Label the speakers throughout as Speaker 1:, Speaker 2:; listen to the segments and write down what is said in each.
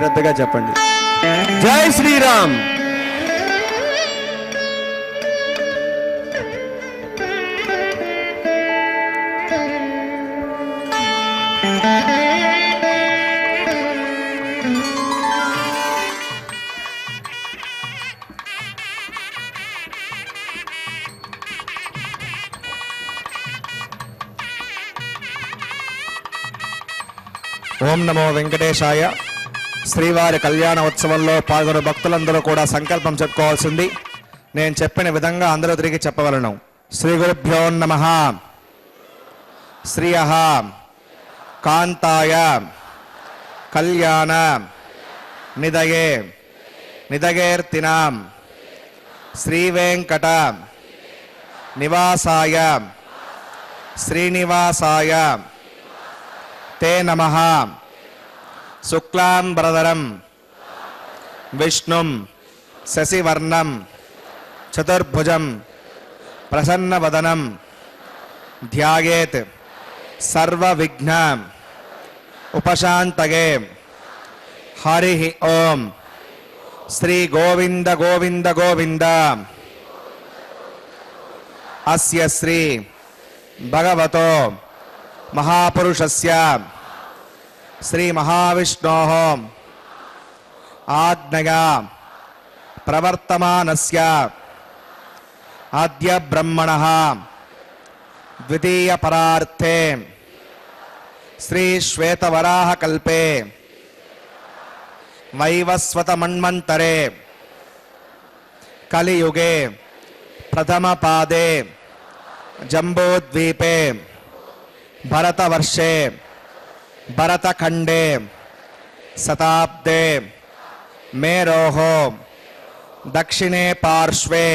Speaker 1: శ్రద్ధగా చెప్పండి. జై శ్రీరామ్. ఓం నమో వెంకటేశాయ. శ్రీవారి కళ్యాణ ఉత్సవంలో పాల్గొనే భక్తులందరూ కూడా సంకల్పం చెప్పుకోవాల్సింది. నేను చెప్పిన విధంగా అందరూ తిరిగి చెప్పవలను. శ్రీ గురుభ్యో నమః. శ్రీయః కాంతాయ కళ్యాణ నిదయే నిదయేర్తినాం శ్రీవేంకట నివాసాయ శ్రీనివాసాయ తే నమః. శుక్లాంబరధరం విష్ణుం శశివర్ణం చతుర్భుజం ప్రసన్నవదనం ధ్యాయేత్ సర్వవిఘ్న ఉపశాంతయే. హరి ఓం. శ్రీ గోవింద గోవింద గోవింద. అస్య శ్రీ భగవతో మహాపురుషస్య శ్రీ మహావిష్ణోః ఆజ్ఞయా ప్రవర్తమానస్య ఆద్య బ్రహ్మణః ద్వితీయ పరార్థే శ్రీ శ్వేతవరాహ కల్పే వైవస్వత మన్వంతరే కలియుగే ప్రథమ పాదే జంబూద్వీపే భరతవర్షే భరతఖండే శతాబ్దే మేరోః దక్షిణే పార్శ్వే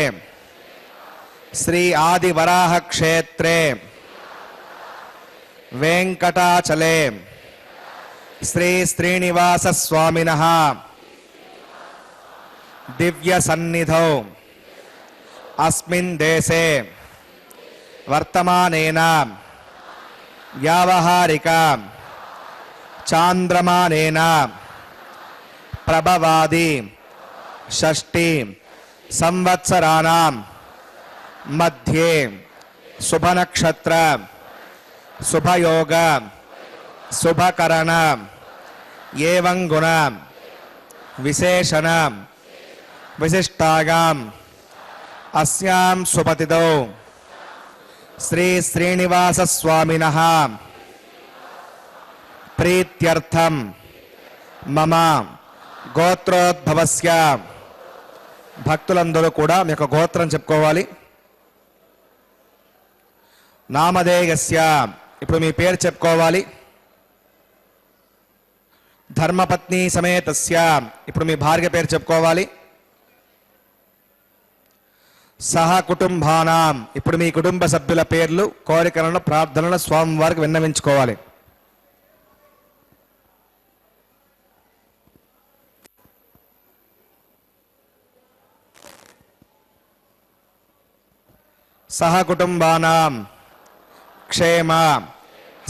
Speaker 1: శ్రీ ఆదివరాహ క్షేత్రే వెంకటాచలే శ్రీ శ్రీనివాస స్వామినః దివ్య సన్నిధౌ అస్మిన్ దేశే వర్తమానేన వ్యావహారిక చాంద్రమానేన ప్రభవాది షష్ఠి సంవత్సరాణం మధ్యే శుభనక్షత్ర శుభయోగ శుభకరణ ఏవం గుణ విశేషణ విశిష్టాయాం అస్యాం సుపతితో శ్రీ శ్రీనివాస స్వామినః ప్రీత్యర్థం మమ గోత్రోద్భవస్య. భక్తులందరూ కూడా మీ యొక్క గోత్రం చెప్పుకోవాలి. నామధేయస్య, ఇప్పుడు మీ పేరు చెప్పుకోవాలి. ధర్మపత్ని సమేతస్య, ఇప్పుడు మీ భార్య పేరు చెప్పుకోవాలి. సహ కుటుంబానాం, ఇప్పుడు మీ కుటుంబ సభ్యుల పేర్లు కోరికలను ప్రార్థనలు స్వామివారికి విన్నవించుకోవాలి. సహ కుటుంబానాం క్షేమ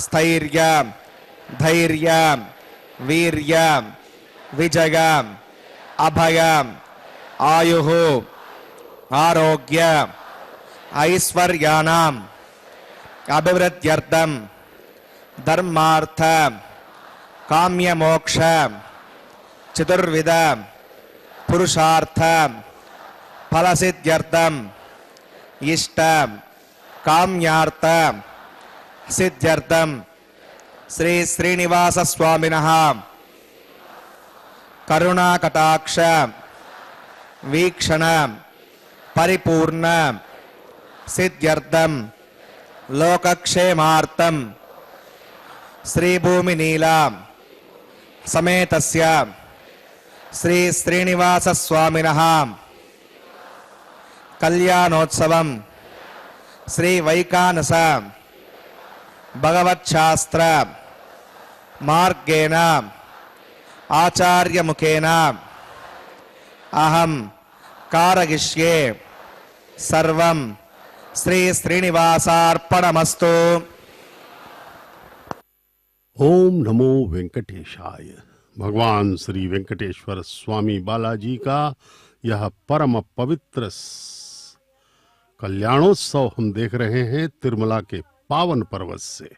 Speaker 1: స్థైర్య ధైర్య వీర్య విజయ అభయ ఆయుః ఆరోగ్య ఐశ్వర్యానాం అభివృద్ధ్యర్థం ధర్మార్థ కామ్యమోక్ష చతుర్విధ పురుషార్థ ఫలసిద్ధ్యర్థం ఇష్ట కామ్యార్థ సిద్ధ్యర్థం శ్రీ శ్రీనివాస స్వామినః కరుణాకటాక్ష వీక్షణ పరిపూర్ణ సిద్ధ్యర్థం లోకక్షేమార్థం శ్రీభూమి నీలా సమేతస్య శ్రీ శ్రీనివాస స్వామినః కళ్యాణోత్సవం శ్రీ వైకానస భగవచ్ఛాస్త్ర మార్గేణ ఆచార్యముఖేన అహం కారయిష్యే సర్వం శ్రీ శ్రీనివాసార్పణమస్తు.
Speaker 2: ఓం నమో వెంకటేశాయ. भगवान श्री वेंकटेश्वर स्वामी बालाजी का यह परम पवित्र कल्याणोत्सव हम देख रहे हैं तिरुमला के पावन पर्वत से।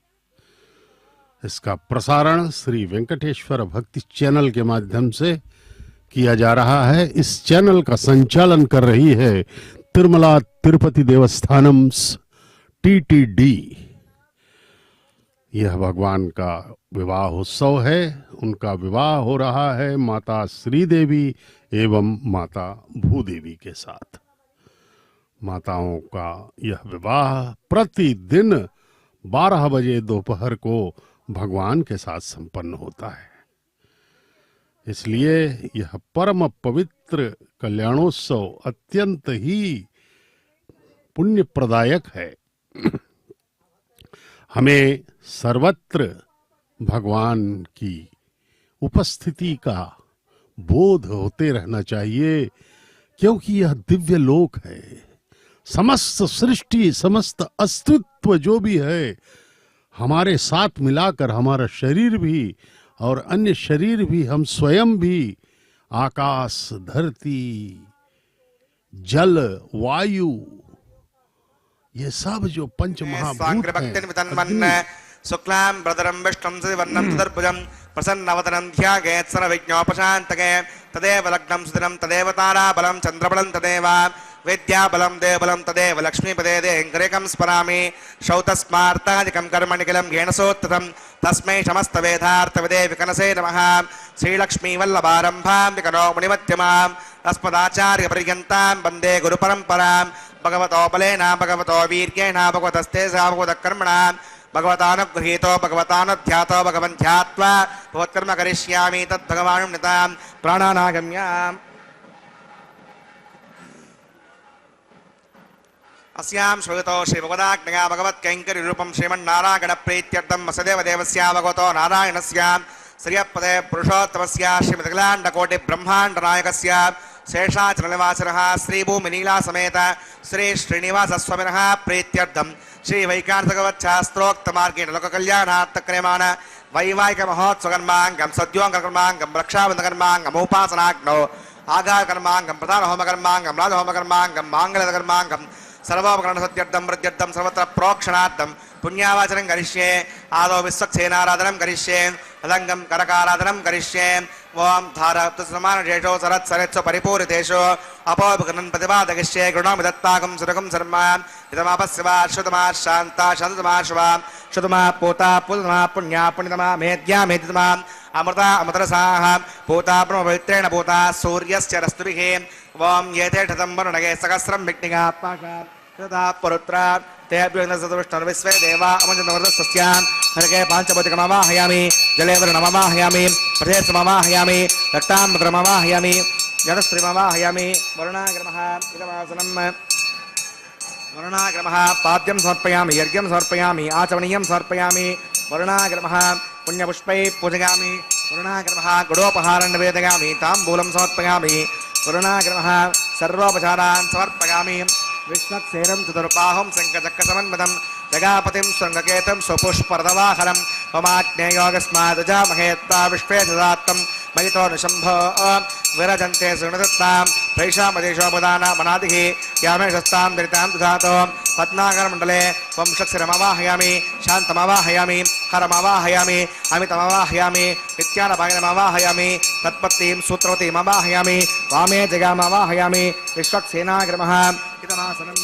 Speaker 2: इसका प्रसारण श्री वेंकटेश्वर भक्ति चैनल के माध्यम से किया जा रहा है। इस चैनल का संचालन कर रही है तिरुमला तिरुपति देवस्थानम टीटीडी। यह भगवान का विवाह उत्सव है। उनका विवाह हो रहा है माता श्रीदेवी एवं माता भूदेवी के साथ। माताओं का यह विवाह प्रतिदिन 12 बजे दोपहर को भगवान के साथ संपन्न होता है। इसलिए यह परम पवित्र कल्याणोत्सव अत्यंत ही पुण्य प्रदायक है। हमें सर्वत्र भगवान की उपस्थिति का बोध होते रहना चाहिए, क्योंकि यह दिव्य लोक है। समस्त सृष्टि, समस्त अस्तित्व जो भी है, हमारे साथ मिलाकर हमारा शरीर भी और अन्य शरीर भी, हम स्वयं भी, आकाश, धरती, जल, वायु, ये सब जो पंच महाभूत हैं,
Speaker 1: शुक्लां भद्रं विष्णुं शशिवर्णं चतुर्भुजं प्रसन्नवदनं ध्यायेत् सर्वविघ्नोपशान्तये। तदेव लग्नं सुदिनं तदेव ताराबलं चन्द्रबलं तदेव विद्याबलं देवबलं तदेव लक्ष्मीपदे देहङ्करेकं स्मरामि। श्रौतस्मार्तादिकं कर्मणिखिलं येन सोत्ततं तस्मै समस्तवेदार्थविदे विकनसे नमः। श्रीलक्ष्मीवल्लभारम्भां विकनो मुनिमध्यमाम् अस्मदाचार्यपर्यन्तां वन्दे गुरुपरम्परां। भगवतो बलेन भगवतो वीर्येण भगवतस्ते भगवतकर्मणा भगवतानुगृहीतो भगवतानुध्यातो भगवन् ध्यात्वा भगवत्कर्म करिष्यामि तद्भगवानुन्नतां प्राणानागम्याम्। अस्यां श्रूयतो श्रीभगवदाज्ञया भगवत्कैङ्कर्यरूपं श्रीमन्नारायणप्रीत्यर्थं वसुदेव देवस्य भगवतो नारायणस्य श्रियपदे पुरुषोत्तमस्य श्रीमद्गलाण्डकोटिब्रह्माण्डनायकस्य शेषाचलनिवासिनः श्रीभूमिनीला समेत श्री श्रीनिवासस्वामिनः प्रीत्यर्थं श्री वैकान्तभगवच्छास्त्रोक्तमार्गेण लोककल्याणार्थक्रियमाण वैवाहिकमहोत्सवकर्माङ्गं सद्योङ्गकर्माङ्गं रक्षाबन्धकर्माङ्गमुपासनाग्नौ आगारकर्माङ्गं प्रधानहोमकर्माङ्गं राजहोमकर्माङ्गं माङ्गल्यकर्माङ्गं सर्वोपकरणसत्यर्थं वृद्ध्यर्थं सर्वत्र प्रोक्षणार्थं पुण्यावाचनं करिष्ये। आदौ विश्वक्सेनाराधनं करिष्ये, अदङ्गं करकाराधनं करिष्ये। ओं धारसमानशेषो सरत्सरित्सु परिपूरितेषु अपोपकरणं प्रतिपादयिष्ये। गृणोमि दत्ताकं सुरकं शर्मा इदमापस्यवा श्रुतमा शान्ता शान्ततमा शुभा श्रुतमा पूता पुतमा पुण्या पुण्यतमा मेद्या मेदितमा अमृता अमृतरसाः पूता ब्रह्मपवित्रेण पूता सूर्यस्य रस्तुभिः। ओं येते शतं वरुणगे सहस्रं विघ्निकात्मका तथा पुरुत्रा तेभ्यविश्वे देवा अमृतवर्धस्यान् नरके पाञ्चभौतिकमवाहयामि जले वरुणमवाहयामि प्रदेशमवाहयामि रक्ताम्बरमवाहयामि जलस्त्रीमवाहयामि वरुणाग्रमः इदमासनम् वरुणाग्रमः पाद्यं समर्पयामि यज्ञं समर्पयामि आचमनीयं समर्पयामि वरुणाग्रमः पुण्यपुष्पैः पूजयामि वरुणाग्रमः गुडोपहारं निवेदयामि ताम्बूलं समर्पयामि वरुणाग्रमः सर्वोपचारान् समर्पयामि विष्णुक्सेनं चतुर्बाहुं शङ्खचक्रसमन्वितं जगापतिं शृङ्गकेतं सुपुष्परदवाहरं ममाज्ञेयोगस्मादुजामहेत्ता विश्वे ददात्तं मयितो निशम्भो विरजन्ते शृणुदत्तां प्रैषामदेशोपदानामनादिः यामेशस्तां दरितां दुधातो पद्माकरमण्डले वंशक्षरमवाहयामि शान्तमवाहयामि हरमवाहयामि अमितमवाहयामि नित्यानपायनमवाहयामि तत्पत्तिं सूत्रवतीमवाहयामि वामे जगामवाहयामि विश्वक्सेनाग्रमः इदमासनम्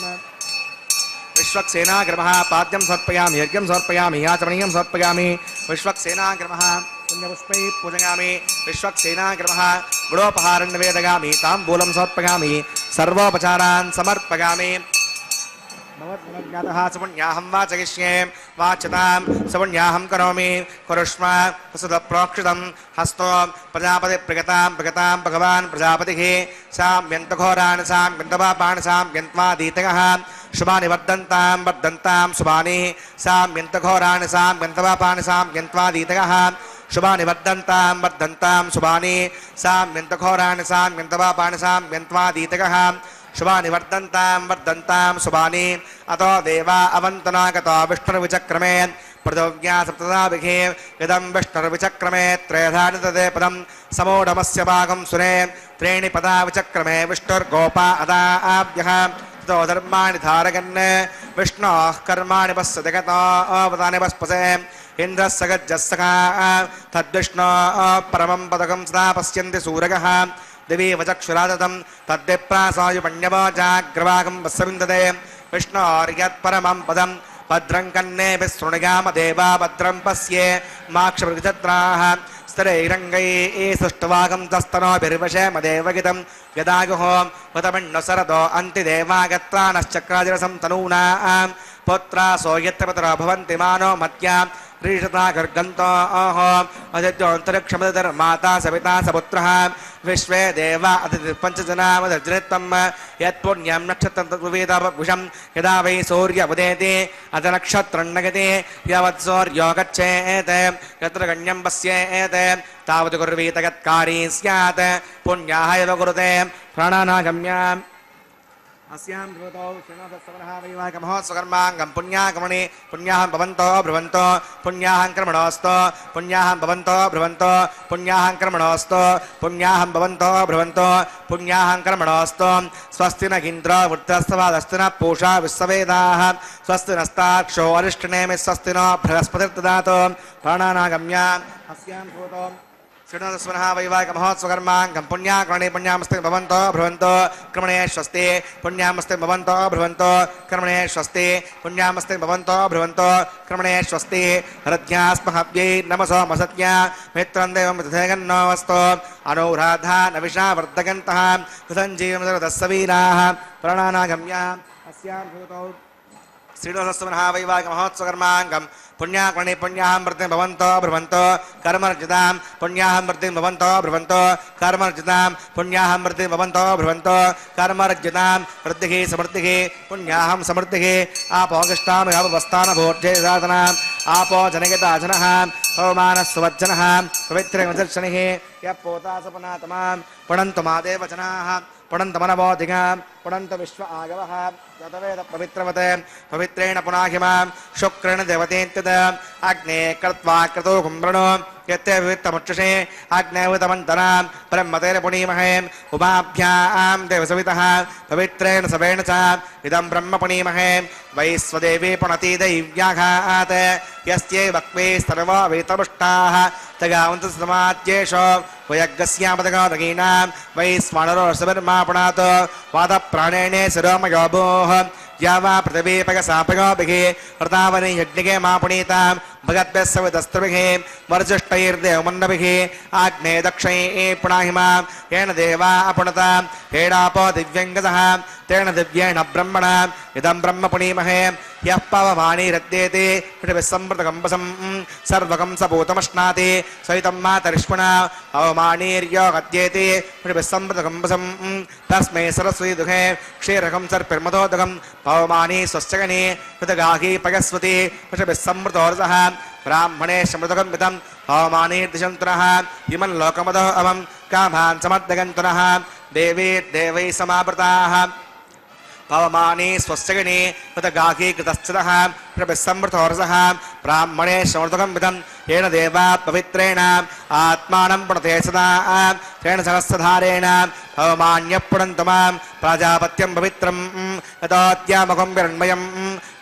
Speaker 1: विश्वक्सेनाग्रमः पाद्यं समर्पयामि यज्ञं समर्पयामि आचमनीयं समर्पयामि विश्वक्सेनाग्रमः पुण्यपुष्पैः पूजयामि विश्वक्सेनाग्रमः गुडोपहारं निवेदयामि ताम्बूलं समर्पयामि सर्वोपचारान् समर्पयामि। भवद्गुणज्ञातः सुपुण्याहं वाचयिष्ये वाच्यतां सुपुण्याहं करोमि कुरुष्म वसुधप्रोक्षितं हस्तो प्रजापतिप्रियतां प्रियतां भगवान् प्रजापतिः साम्यन्तघोरान् साम्यन्तपापान् साम्यन्त्वादीतयः शुभानि वर्धन्तां वर्धन्तां शुभानि साम्यन्तघोराणि साम्यन्तपापानि साम्यन्त्वादीतयः शुभानि वर्धन्तां वर्धन्तां शुभानि साम्यन्तघोराणि साम्यन्तपापानि साम्यन्त्वादीतयः शुभानि वर्धन्तां वर्धन्तां शुभानि। अतो देवा अवन्तनागतो विष्णुर्विचक्रमे पृथिव्या सप्तदाभिः इदं विष्णुर्विचक्रमे त्रयधानि तदे पदं समूढमस्य भागं सुरे त्रीणि पदा विचक्रमे विष्णुर्गोपा अदाभ्यः ततो धर्माणि धारयन् विष्णोः कर्माणि पश्य जगतावतानि पस्पसे इन्द्रस्य गज्जस्सखा तद्विष्णो परमं पदकं सदा पश्यन्ति सूरगः दिवि वचक्षुरादतं तद्विप्रासायुपण्यवचाग्रवागं वत्सविन्दते विष्णोर्यत्परमं पदं भद्रं कन्नेभिः शृणुयाम देवा भद्रं पश्ये माक्षमृगछत्राः स्तरैरङ्गैः सुष्ठुवागं तस्तनोभिर्वशेम देवगितं यदायुः हुतमिण्णुसरदो अन्तिदेवागत्रानश्चक्राजिरसं तनूनां पुत्रा सोयत्रपतरो भवन्ति मानो मत्या रीषता गर्गन्तो अदित्योऽन्तरिक्षमदर्माता सविता सपुत्रः विश्वे देवा अतिपञ्चजनामदर्जनित्वं यत्पुण्यं नक्षत्रं तद्विवेदभुषं यदा वै सूर्य उदेति अथ नक्षत्रं नगति यावत् सूर्यो गच्छेत् यत्र गण्यं पश्येत् तावत् कुर्वीत यत्कारी स्यात् पुण्याः एव कुरुते प्राणानागम्याम् अस्यां भवतो श्रीनाथसवनः वैवाहिकमहोत्सवकर्माङ्गं पुण्यागमने पुण्याहं भवन्तो ब्रुवन्तो पुण्याहं कर्मणोऽस्तु पुण्याहं भवन्तो ब्रुवन्तो पुण्याहं कर्मणोऽस्तु पुण्याहं भवन्तो ब्रुवन्तो पुण्याहं कर्मणोऽस्तु स्वस्ति न इन्द्रो वृद्धस्तवादस्ति न पूषा विश्ववेदाः स्वस्ति नस्ताक्षो अरिष्टनेमि स्वस्ति नो बृहस्पतिर्ददातु प्राणानागम्याम् अस्यां भवतो श्रीनाथस्वनः वैवाहिकमहोत्सवकर्माङ्गं पुण्याकर्णे पुण्यामस्ते भवन्तो ब्रुवन्तो क्रमणे स्वस्ति पुण्यामस्ते भवन्तो ब्रुवन्तो क्रमणे स्वस्ति पुण्यामस्ते भवन्तो ब्रुवन्तो क्रमणे स्वस्ति हृद्यास्महव्यै नमसो मसत्या मित्रं देवं तथेगन्नोऽस्तु अनुराधा नविषा वर्धगन्तः कृतञ्जीवनदस्सवीराः प्राणानागम्याम् अस्यां भूतौ श्रीनाथस्वनः वैवाहिकमहोत्सवकर्माङ्गं पुण्याकर्णे पुण्याहं वृद्धिं भवन्तो ब्रुवन्तो कर्मर्जितां पुण्याहं वृद्धिं भवन्तो ब्रुवन्तो कर्मर्जितां पुण्याहं वृद्धिं भवन्तो ब्रुवन्तो कर्मर्जितां वृद्धिः समृद्धिः पुण्याहं समृद्धिः आपोगिष्टामिहवस्थानभोज्ये साधनाम् आपो जनयिताजनः पवमानस्वज्जनः पवित्रमदर्शनिः यः पोतासपनातमां पुणन्तु मादेव जनाः पुणन्तु मनवोधिगां पुणन्तु विश्व आगवः यतवेद पवित्रवते पवित्रेण पुनाहिमां शुक्रेण देवतेन्त्यत अग्ने कृत्वा क्रतो कुम्भृणो यत्ते विवित्तमुक्षसे अग्नेवितमन्तरां ब्रह्मतेन पुनीमहे उमाभ्यां देवसवितः पवित्रेण सवेण च इदं ब्रह्म पुनीमहे वैश्वदेवी पुनति दैव्याघात् यस्यै वक्वे सर्वा वेतमुष्टाः तगावन्तु समाद्येषो वयज्ञस्यामदगादगीनां वैश्वानरो सविर्मा पुनात् वादप्राणेने शिरोमयो भूः या वा पृथिवीपगसापयोभिः कृतावनि यज्ञिके मा पुनीतां भगद्भ्यः सवितस्त्रिभिः वर्जिष्ठैर्देवमन्नभिः आग्ने दक्षैः पुनाहिमां येन देवा अपुनतां हेडापो दिव्यङ्गतः तेन दिव्येण ब्रह्मणा इदं ब्रह्म पुनीमहे यः पवमानीरद्येति पृथिविस्सम्पृतकम्बसं सर्वकं सपूतमश्नाति सहितं मातरिष्मणा अवमानीर्यो गद्येति पृथिविस्सम्पृतकम्बसं तस्मै सरस्वती दुःखे क्षीरकं सर्पिर्मधोदकं पवमानी स्वश्चगनि पृथगाही पयस्वती पृथिविस्सम्पृतोर्जः ब्राह्मणे समृतकं विदं पवमानीर्दिशन्तुनः इमं लोकमदो अवं कामान् समर्दगन्तुनः देवी देवैः समावृताः पवमानी स्वस्यगिनी पृथगाही कृतश्चितः प्रभिस्समृतोर्जः ब्राह्मणे समृतकं विदं येन देवात् पवित्रेण आत्मानं पुनते सदा तेन सहस्रधारेण पवमान्यः पुनन्तु मां प्राजापत्यं पवित्रं यतोऽद्यामघं विरण्मयं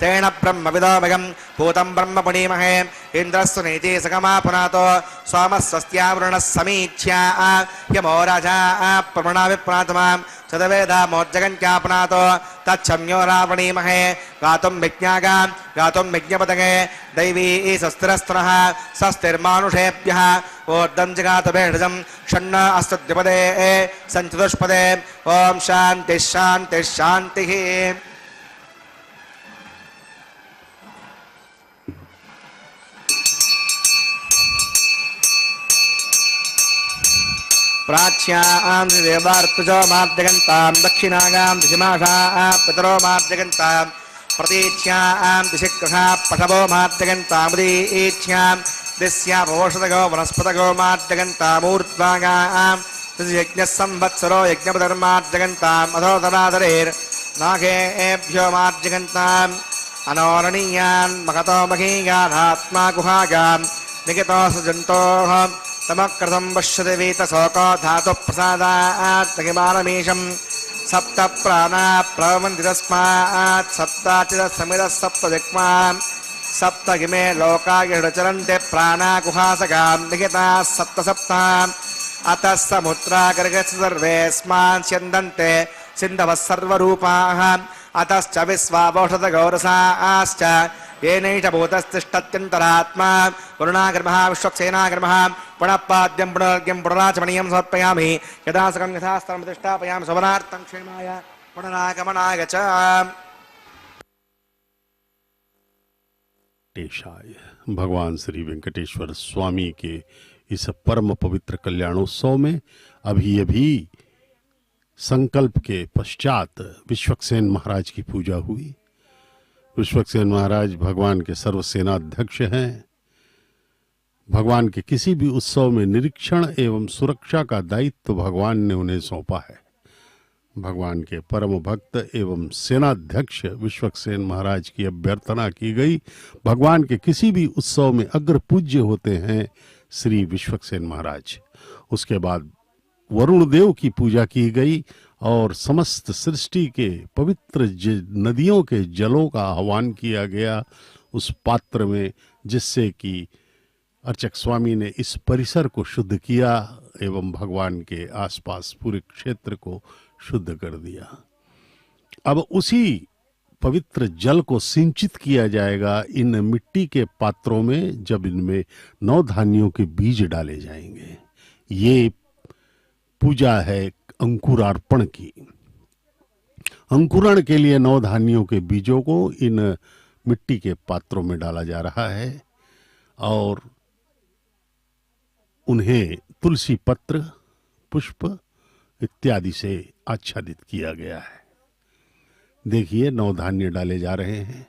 Speaker 1: तेन ब्रह्मविदोमयं भूतं ब्रह्म पुनीमहे इन्द्रस्य नीति सकमा पुनातो सोमस्वस्त्यावरुणः समीक्ष्या यमो राजा प्रमणाविप्रातमां सदवेदामोज्जगन्त्यापुनातो तच्छम्यो रावणीमहे गातुं विज्ञागां गातुं विज्ञपदगे दैवी स्वस्तिरस्तनः स्वस्तिर्मानुषेभ्यः ऊर्ध्वं जगातभेषजं षण्ण अस्तुद्विपदे सञ्चतुष्पदे ॐ शान्तिः शान्तिः शान्तिः प्राच्यां देवार्तुजो मार्जगन्तां दक्षिणागां दिशिमाषाः पितरो मार्जगन्तां प्रतीच्यां दिशिकृषा पशवो मार्जगन्तामुदीच्यां दिस्यापोषतगो वनस्पतगो मार्जगन्तामूर्ध्वागां यज्ञः संवत्सरो यज्ञपधर्मार्जगन्ताम् अधोधराधरेर्नागेभ्यो मार्जगन्तां अनोरणीयान् महतो महीयान् आत्मा गुहागान् निकितो सजन्तोः तमकृतं पश्यति वीतशोको धातुः प्रसादात् तगिमानमीशम् सप्त प्राणा प्रवन्ति तस्मात् सप्ताचिदः समिदः सप्तदिक्मान् सप्तगिमे लोकागिचरन्ते प्राणा गुहासगान् निकिताः सप्त सप्ता अतः समुद्रागर्गस्य सर्वेऽस्मान् स्यन्दन्ते सिन्धवः सर्वरूपाः अतश्च विश्वावौषधगौरसाश्च येनैष भूतस्तिष्ठत्यन्तरात्मा वरुणागर्भः विश्वक्सेनागर्भः पुनःपाद्यं पुनर्ग्यं पुनराचमनीयं समर्पयामि यदा सकं यथास्तरं प्रतिष्ठापयामि सवनार्थं क्षेमाय पुनरागमनाय च।
Speaker 2: भगवान श्री वेंकटेश्वर स्वामी के इस परम पवित्र कल्याणोत्सव में अभी संकल्प के पश्चात विश्वक्सेन महाराज की पूजा हुई। विश्वक्सेन महाराज भगवान के सर्वसेनाध्यक्ष हैं। भगवान के किसी भी उत्सव में निरीक्षण एवं सुरक्षा का दायित्व भगवान ने उन्हें सौंपा है। भगवान के परम भक्त एवं सेनाध्यक्ष विश्वक्सेन महाराज की अभ्यर्थना की गई। भगवान के किसी भी उत्सव में अग्र पूज्य होते हैं श्री विश्वक्सेन महाराज। उसके बाद वरुण देव की पूजा की गई और समस्त सृष्टि के पवित्र नदियों के जलों का आह्वान किया गया उस पात्र में, जिससे कि अर्चक स्वामी ने इस परिसर को शुद्ध किया एवं भगवान के आसपास पूरे क्षेत्र को शुद्ध कर दिया। अब उसी पवित्र जल को सिंचित किया जाएगा इन मिट्टी के पात्रों में, जब इनमें 9 धान्यों के बीज डाले जाएंगे। ये पूजा है अंकुरार्पण की। अंकुरण के लिए 9 धान्यों के बीजों को इन मिट्टी के पात्रों में डाला जा रहा है और उन्हें तुलसी पत्र, पुष्प इत्यादि से आच्छादित किया गया है। देखिए 9 धान्य डाले जा रहे हैं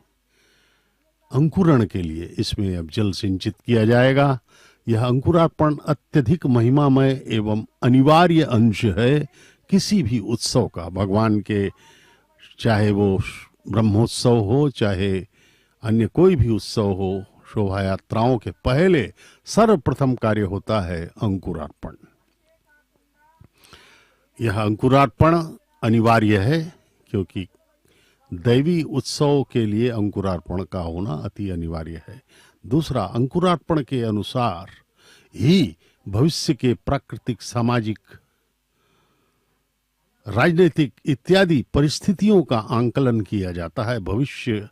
Speaker 2: अंकुरण के लिए। इसमें अब जल सिंचित किया जाएगा। यह अंकुरार्पण अत्यधिक महिमामय एवं अनिवार्य अंश है किसी भी उत्सव का। भगवान के चाहे वो ब्रह्मोत्सव हो, चाहे अन्य कोई भी उत्सव हो, शोभा यात्राओं के पहले सर्वप्रथम कार्य होता है अंकुरार्पण। यह अंकुरार्पण अनिवार्य है क्योंकि दैवी उत्सव के लिए अंकुरार्पण का होना अति अनिवार्य है। दूसरा, अंकुरार्पण के अनुसार ही भविष्य के प्राकृतिक, सामाजिक, राजनीतिक इत्यादि परिस्थितियों का आंकलन किया जाता है। भविष्य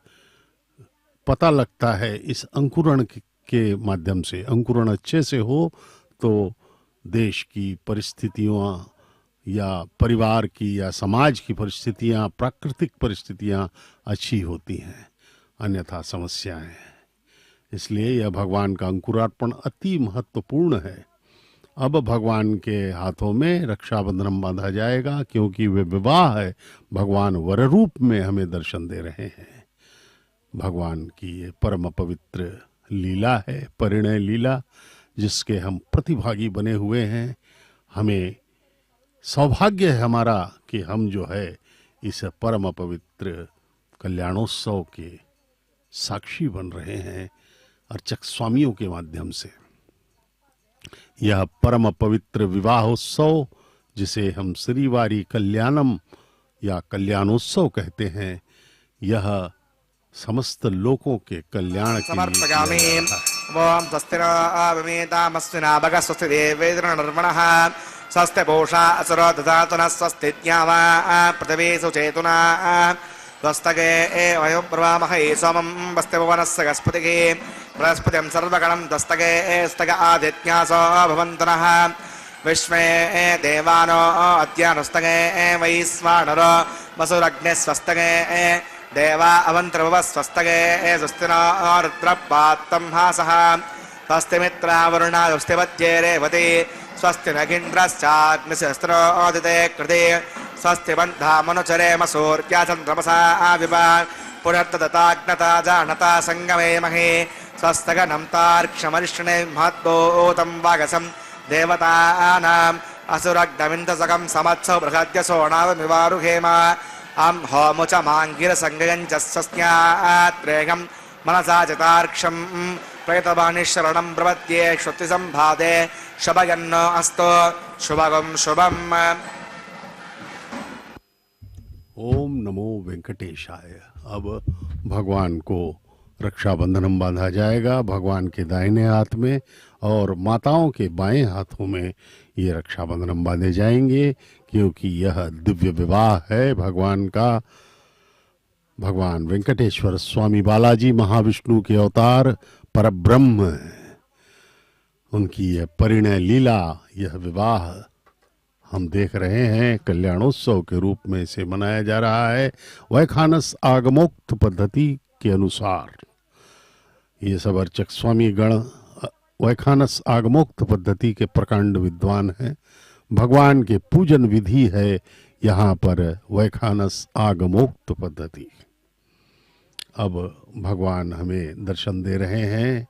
Speaker 2: पता लगता है इस अंकुरण के माध्यम से। अंकुरण अच्छे से हो तो देश की परिस्थितियां या परिवार की या समाज की परिस्थितियां, प्राकृतिक परिस्थितियां अच्छी होती हैं, अन्यथा समस्याएं हैं। इसलिए यह भगवान का अंकुरार्पण अति महत्वपूर्ण है। अब भगवान के हाथों में रक्षाबंधन बांधा जाएगा क्योंकि वे विवाह है, भगवान वर रूप में हमें दर्शन दे रहे हैं। भगवान की ये परम पवित्र लीला है, परिणय लीला, जिसके हम प्रतिभागी बने हुए हैं। हमें सौभाग्य है हमारा कि हम जो है इस परम पवित्र कल्याणोत्सव के साक्षी बन रहे हैं अर्चक स्वामियों के माध्यम से। यह परम पवित्र विवाहोत्सव, जिसे हम श्रीवारी कल्याणम या कल्याणोत्सव कहते हैं, यह समस्त लोगों के कल्याण के
Speaker 1: समर्पयामि। ओम स्वस्तिना अवमेतामस्विना भग स्वस्ति देवेन्द्र निर्मणः स्वस्ति पूषा असुरो दधातु नः स्वस्ति ज्ञावा पृथिवी सुचेतुना स्वस्तके वयो ब्रवामहे सोमं वस्ति भुवनस्य गस्पतिः बृहस्पतिं सर्वगणं दस्तके स्तक आदित्यासो भवन्तु नः विश्वे देवानो अद्यानुस्तके वैश्वानरो वसुरग्ने स्वस्तके देवा अवन्त्रभुवः स्वस्तके स्वस्तिनो रुद्रपात्तं हासः स्वस्ति मित्रावरुणा स्वस्ति वद्ये रेवती स्वस्ति नगिन्द्रश्चाग्निशस्त्रोदिते कृते स्वस्ति बन्धामनुचरेम सूर्याचन्द्रमसा विभा पुनर्तदताग्नता जानता सङ्गमे महे स्वस्तगनं तार्क्ष्यमरिष्णे महद्भूतं वागसं देवतानाम् असुरग्नविन्दसकं समत्सौ बृहद्यसो नावमिवारुहेम अं होमुच माङ्गिरसङ्गयञ्च सस्यात्रेगं मनसा चतार्क्षं प्रयतवाणि शरणं प्रपद्ये श्रुतिसम्भादे शुभयन्नो अस्तु शुभगं शुभम्।
Speaker 2: ओम नमो वेंकटेशाय। अब भगवान को रक्षाबंधनम बांधा जाएगा, भगवान के दाहिने हाथ में और माताओं के बाएं हाथों में ये रक्षाबंधनम बांधे जाएंगे, क्योंकि यह दिव्य विवाह है भगवान का। भगवान वेंकटेश्वर स्वामी बालाजी महाविष्णु के अवतार परब्रह्म, उनकी यह परिणय लीला, यह विवाह हम देख रहे हैं कल्याणोत्सव के रूप में इसे मनाया जा रहा है वैखानस आगमोक्त पद्धति के अनुसार। ये सब अर्चक स्वामी गण वैखानस आगमोक्त पद्धति के प्रकांड विद्वान हैं। भगवान के पूजन विधि है यहाँ पर वैखानस आगमोक्त पद्धति। अब भगवान हमें दर्शन दे रहे हैं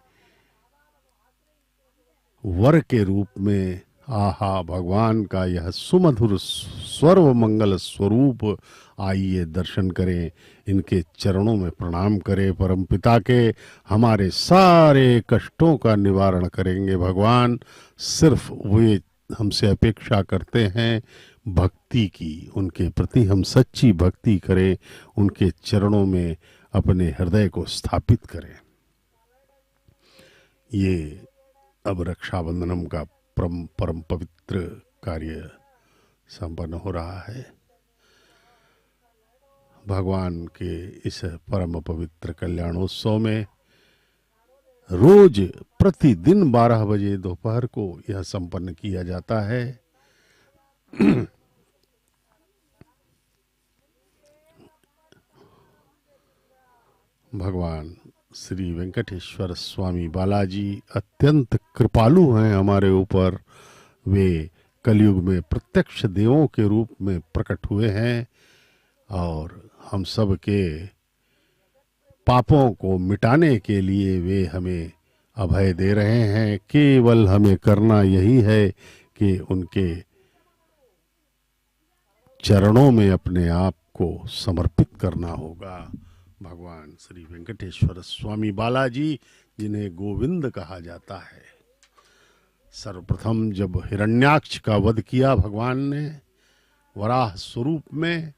Speaker 2: वर के रूप में। आहा, भगवान का यह सुमधुर सर्व मंगल स्वरूप, आइए दर्शन करें, इनके चरणों में प्रणाम करें। परमपिता के हमारे सारे कष्टों का निवारण करेंगे भगवान। सिर्फ वे हमसे अपेक्षा करते हैं भक्ति की, उनके प्रति हम सच्ची भक्ति करें, उनके चरणों में अपने हृदय को स्थापित करें। ये अब रक्षाबंधनम का परम पवित्र कार्य संपन्न हो रहा है। भगवान के इस परम पवित्र कल्याणोत्सव में रोज प्रतिदिन 12 बजे दोपहर को यह संपन्न किया जाता है। भगवान श्री वेंकटेश्वर स्वामी बालाजी अत्यंत कृपालु हैं हमारे ऊपर। वे कलयुग में प्रत्यक्ष देवों के रूप में प्रकट हुए हैं और हम सब के पापों को मिटाने के लिए वे हमें अभय दे रहे हैं। केवल हमें करना यही है कि उनके चरणों में अपने आप को समर्पित करना होगा। भगवान श्री वेंकटेश्वर स्वामी बालाजी, जिन्हें गोविंद कहा जाता है, सर्वप्रथम जब हिरण्याक्ष का वध किया भगवान ने वराह स्वरूप में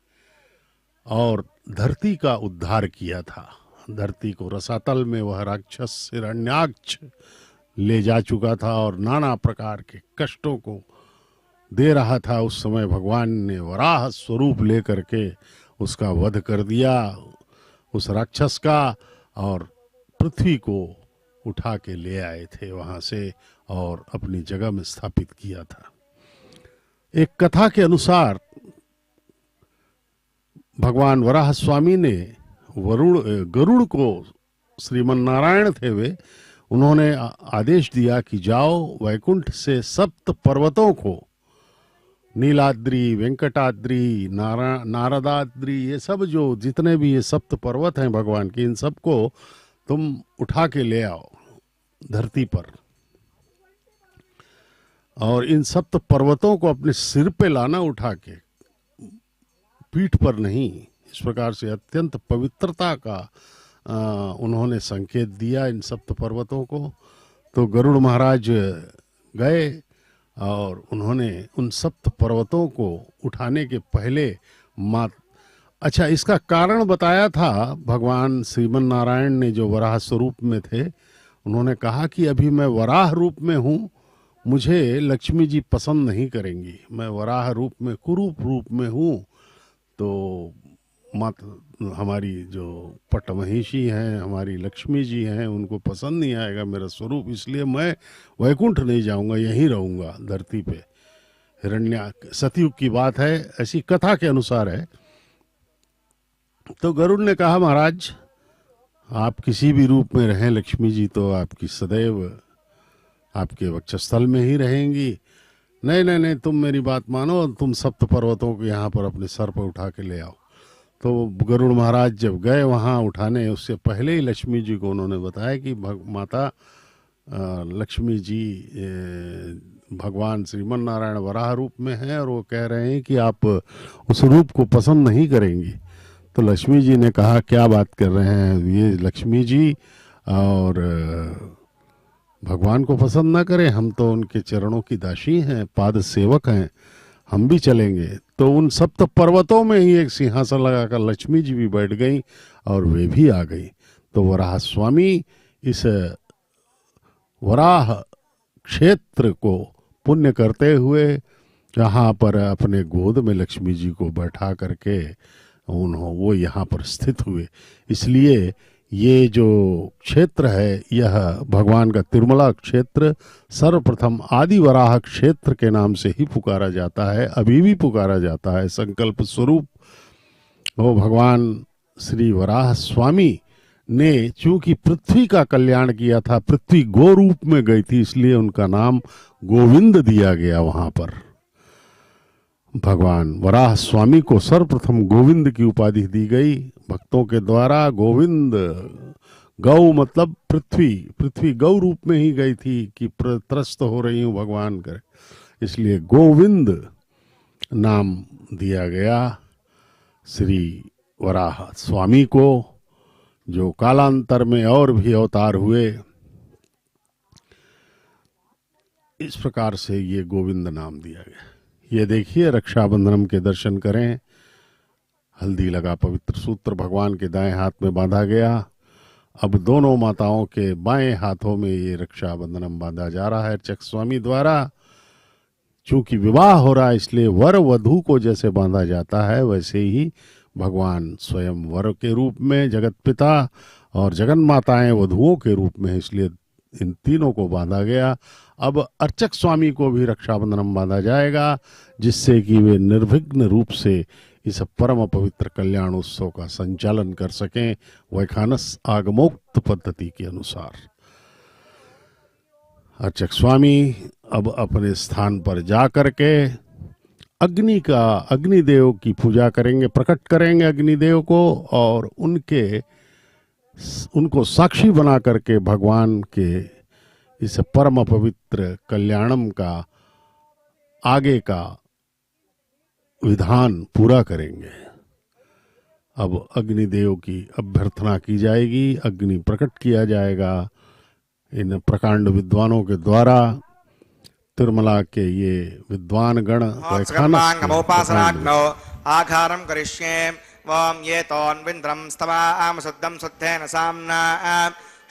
Speaker 2: और धरती का उद्धार किया था, धरती को रसातल में वह राक्षस हिरण्याक्ष ले जा चुका था और नाना प्रकार के कष्टों को दे रहा था। उस समय भगवान ने वराह स्वरूप लेकर के उसका वध कर दिया, उस राक्षस का, और पृथ्वी को उठा के ले आए थे वहां से और अपनी जगह में स्थापित किया था। एक कथा के अनुसार भगवान वराह स्वामी ने गरुड़ को, श्रीमन नारायण थे वे, उन्होंने आदेश दिया कि जाओ वैकुंठ से 7 पर्वतों को, नीलाद्रि, वेंकटाद्रि, नारदाद्रि, ये सब जो जितने भी ये 7 पर्वत हैं भगवान के, इन सबको तुम उठा के ले आओ धरती पर, और इन 7 पर्वतों को अपने सिर पे लाना उठा के, पीठ पर नहीं। इस प्रकार से अत्यंत पवित्रता का उन्होंने संकेत दिया इन 7 पर्वतों को। तो गरुड़ महाराज गए और उन्होंने उन 7 पर्वतों को उठाने के पहले अच्छा, इसका कारण बताया था भगवान श्रीमन नारायण ने, जो वराह स्वरूप में थे। उन्होंने कहा कि अभी मैं वराह रूप में हूँ, मुझे लक्ष्मी जी पसंद नहीं करेंगी, मैं वराह रूप में, कुरूप रूप में हूँ, तो हमारी जो पटमहिषी हैं, हमारी लक्ष्मी जी हैं, उनको पसंद नहीं आएगा मेरा स्वरूप, इसलिए मैं वैकुंठ नहीं जाऊंगा, यहीं रहूंगा धरती पे। सतयुग की बात है, ऐसी कथा के अनुसार है। तो गरुड़ ने कहा, महाराज आप किसी भी रूप में रहें, लक्ष्मी जी तो आपकी सदैव आपके वक्षस्थल में ही रहेंगी। नहीं नहीं नहीं, तुम मेरी बात मानो, तुम 7 पर्वतों को यहाँ पर अपने सर पर उठा के ले आओ। तो गरुड़ महाराज जब गए वहाँ उठाने, उससे पहले ही लक्ष्मी जी को उन्होंने बताया कि माता लक्ष्मी जी भगवान श्रीमन नारायण वराह रूप में हैं और वो कह रहे हैं कि आप उस रूप को पसंद नहीं करेंगी। तो लक्ष्मी जी ने कहा क्या बात कर रहे हैं ये लक्ष्मी जी, और भगवान को पसंद ना करें, हम तो उनके चरणों की दासी हैं, पाद सेवक हैं, हम भी चलेंगे। तो उन सप्त पर्वतों में ही एक सिंहासन लगाकर लक्ष्मी जी भी बैठ गई और वे भी आ गई। तो वराह स्वामी इस वराह क्षेत्र को पुण्य करते हुए यहाँ पर अपने गोद में लक्ष्मी जी को बैठा करके वो यहाँ पर स्थित हुए। इसलिए ये जो क्षेत्र है यह भगवान का तिरुमला क्षेत्र सर्वप्रथम आदि वराह क्षेत्र के नाम से ही पुकारा जाता है, अभी भी पुकारा जाता है। संकल्प स्वरूप वो भगवान श्री वराह स्वामी ने चूंकि पृथ्वी का कल्याण किया था, पृथ्वी गो रूप में गई थी, इसलिए उनका नाम गोविंद दिया गया। वहां पर भगवान वराह स्वामी को सर्वप्रथम गोविंद की उपाधि दी गई भक्तों के द्वारा। गोविंद, गौ मतलब पृथ्वी, पृथ्वी गौ रूप में ही गई थी कि त्रस्त हो रही हूं भगवान कर, इसलिए गोविंद नाम दिया गया श्री वराह स्वामी को, जो कालांतर में और भी अवतार हुए। इस प्रकार से ये गोविंद नाम दिया गया। ये देखिए रक्षाबंधनम के दर्शन करें, हल्दी लगा पवित्र सूत्र भगवान के दाएं हाथ में बांधा गया। अब दोनों माताओं के बाएं हाथों में ये रक्षाबंधनम बांधा जा रहा है अर्चक स्वामी द्वारा। चूंकि विवाह हो रहा है इसलिए वर वधू को जैसे बांधा जाता है वैसे ही भगवान स्वयं वर के रूप में जगत पिता और जगन माताएं वधुओं के रूप में, इसलिए इन तीनों को बांधा गया। अब अर्चक स्वामी को भी रक्षाबंधनम बांधा जाएगा जिससे कि वे निर्विघ्न रूप से इस परम पवित्र कल्याण उत्सव का संचालन कर सकें वैखानस आगमोक्त पद्धति के अनुसार। अर्चक स्वामी अब अपने स्थान पर जा करके अग्निदेव की पूजा करेंगे, प्रकट करेंगे अग्निदेव को, और उनको साक्षी बना करके भगवान के इस परम पवित्र कल्याणम का आगे का विधान पूरा करेंगे। अब अग्निदेव की अभ्यर्थना की जाएगी, अग्नि प्रकट किया जाएगा इन प्रकांड विद्वानों के द्वारा। तिरुमला के ये विद्वान गण
Speaker 1: वैखानसोपासनाग्नौ आघारं करिष्ये वं ये तोन्विन्द्रं स्तवाम शुद्धं शुद्धेन साम्ना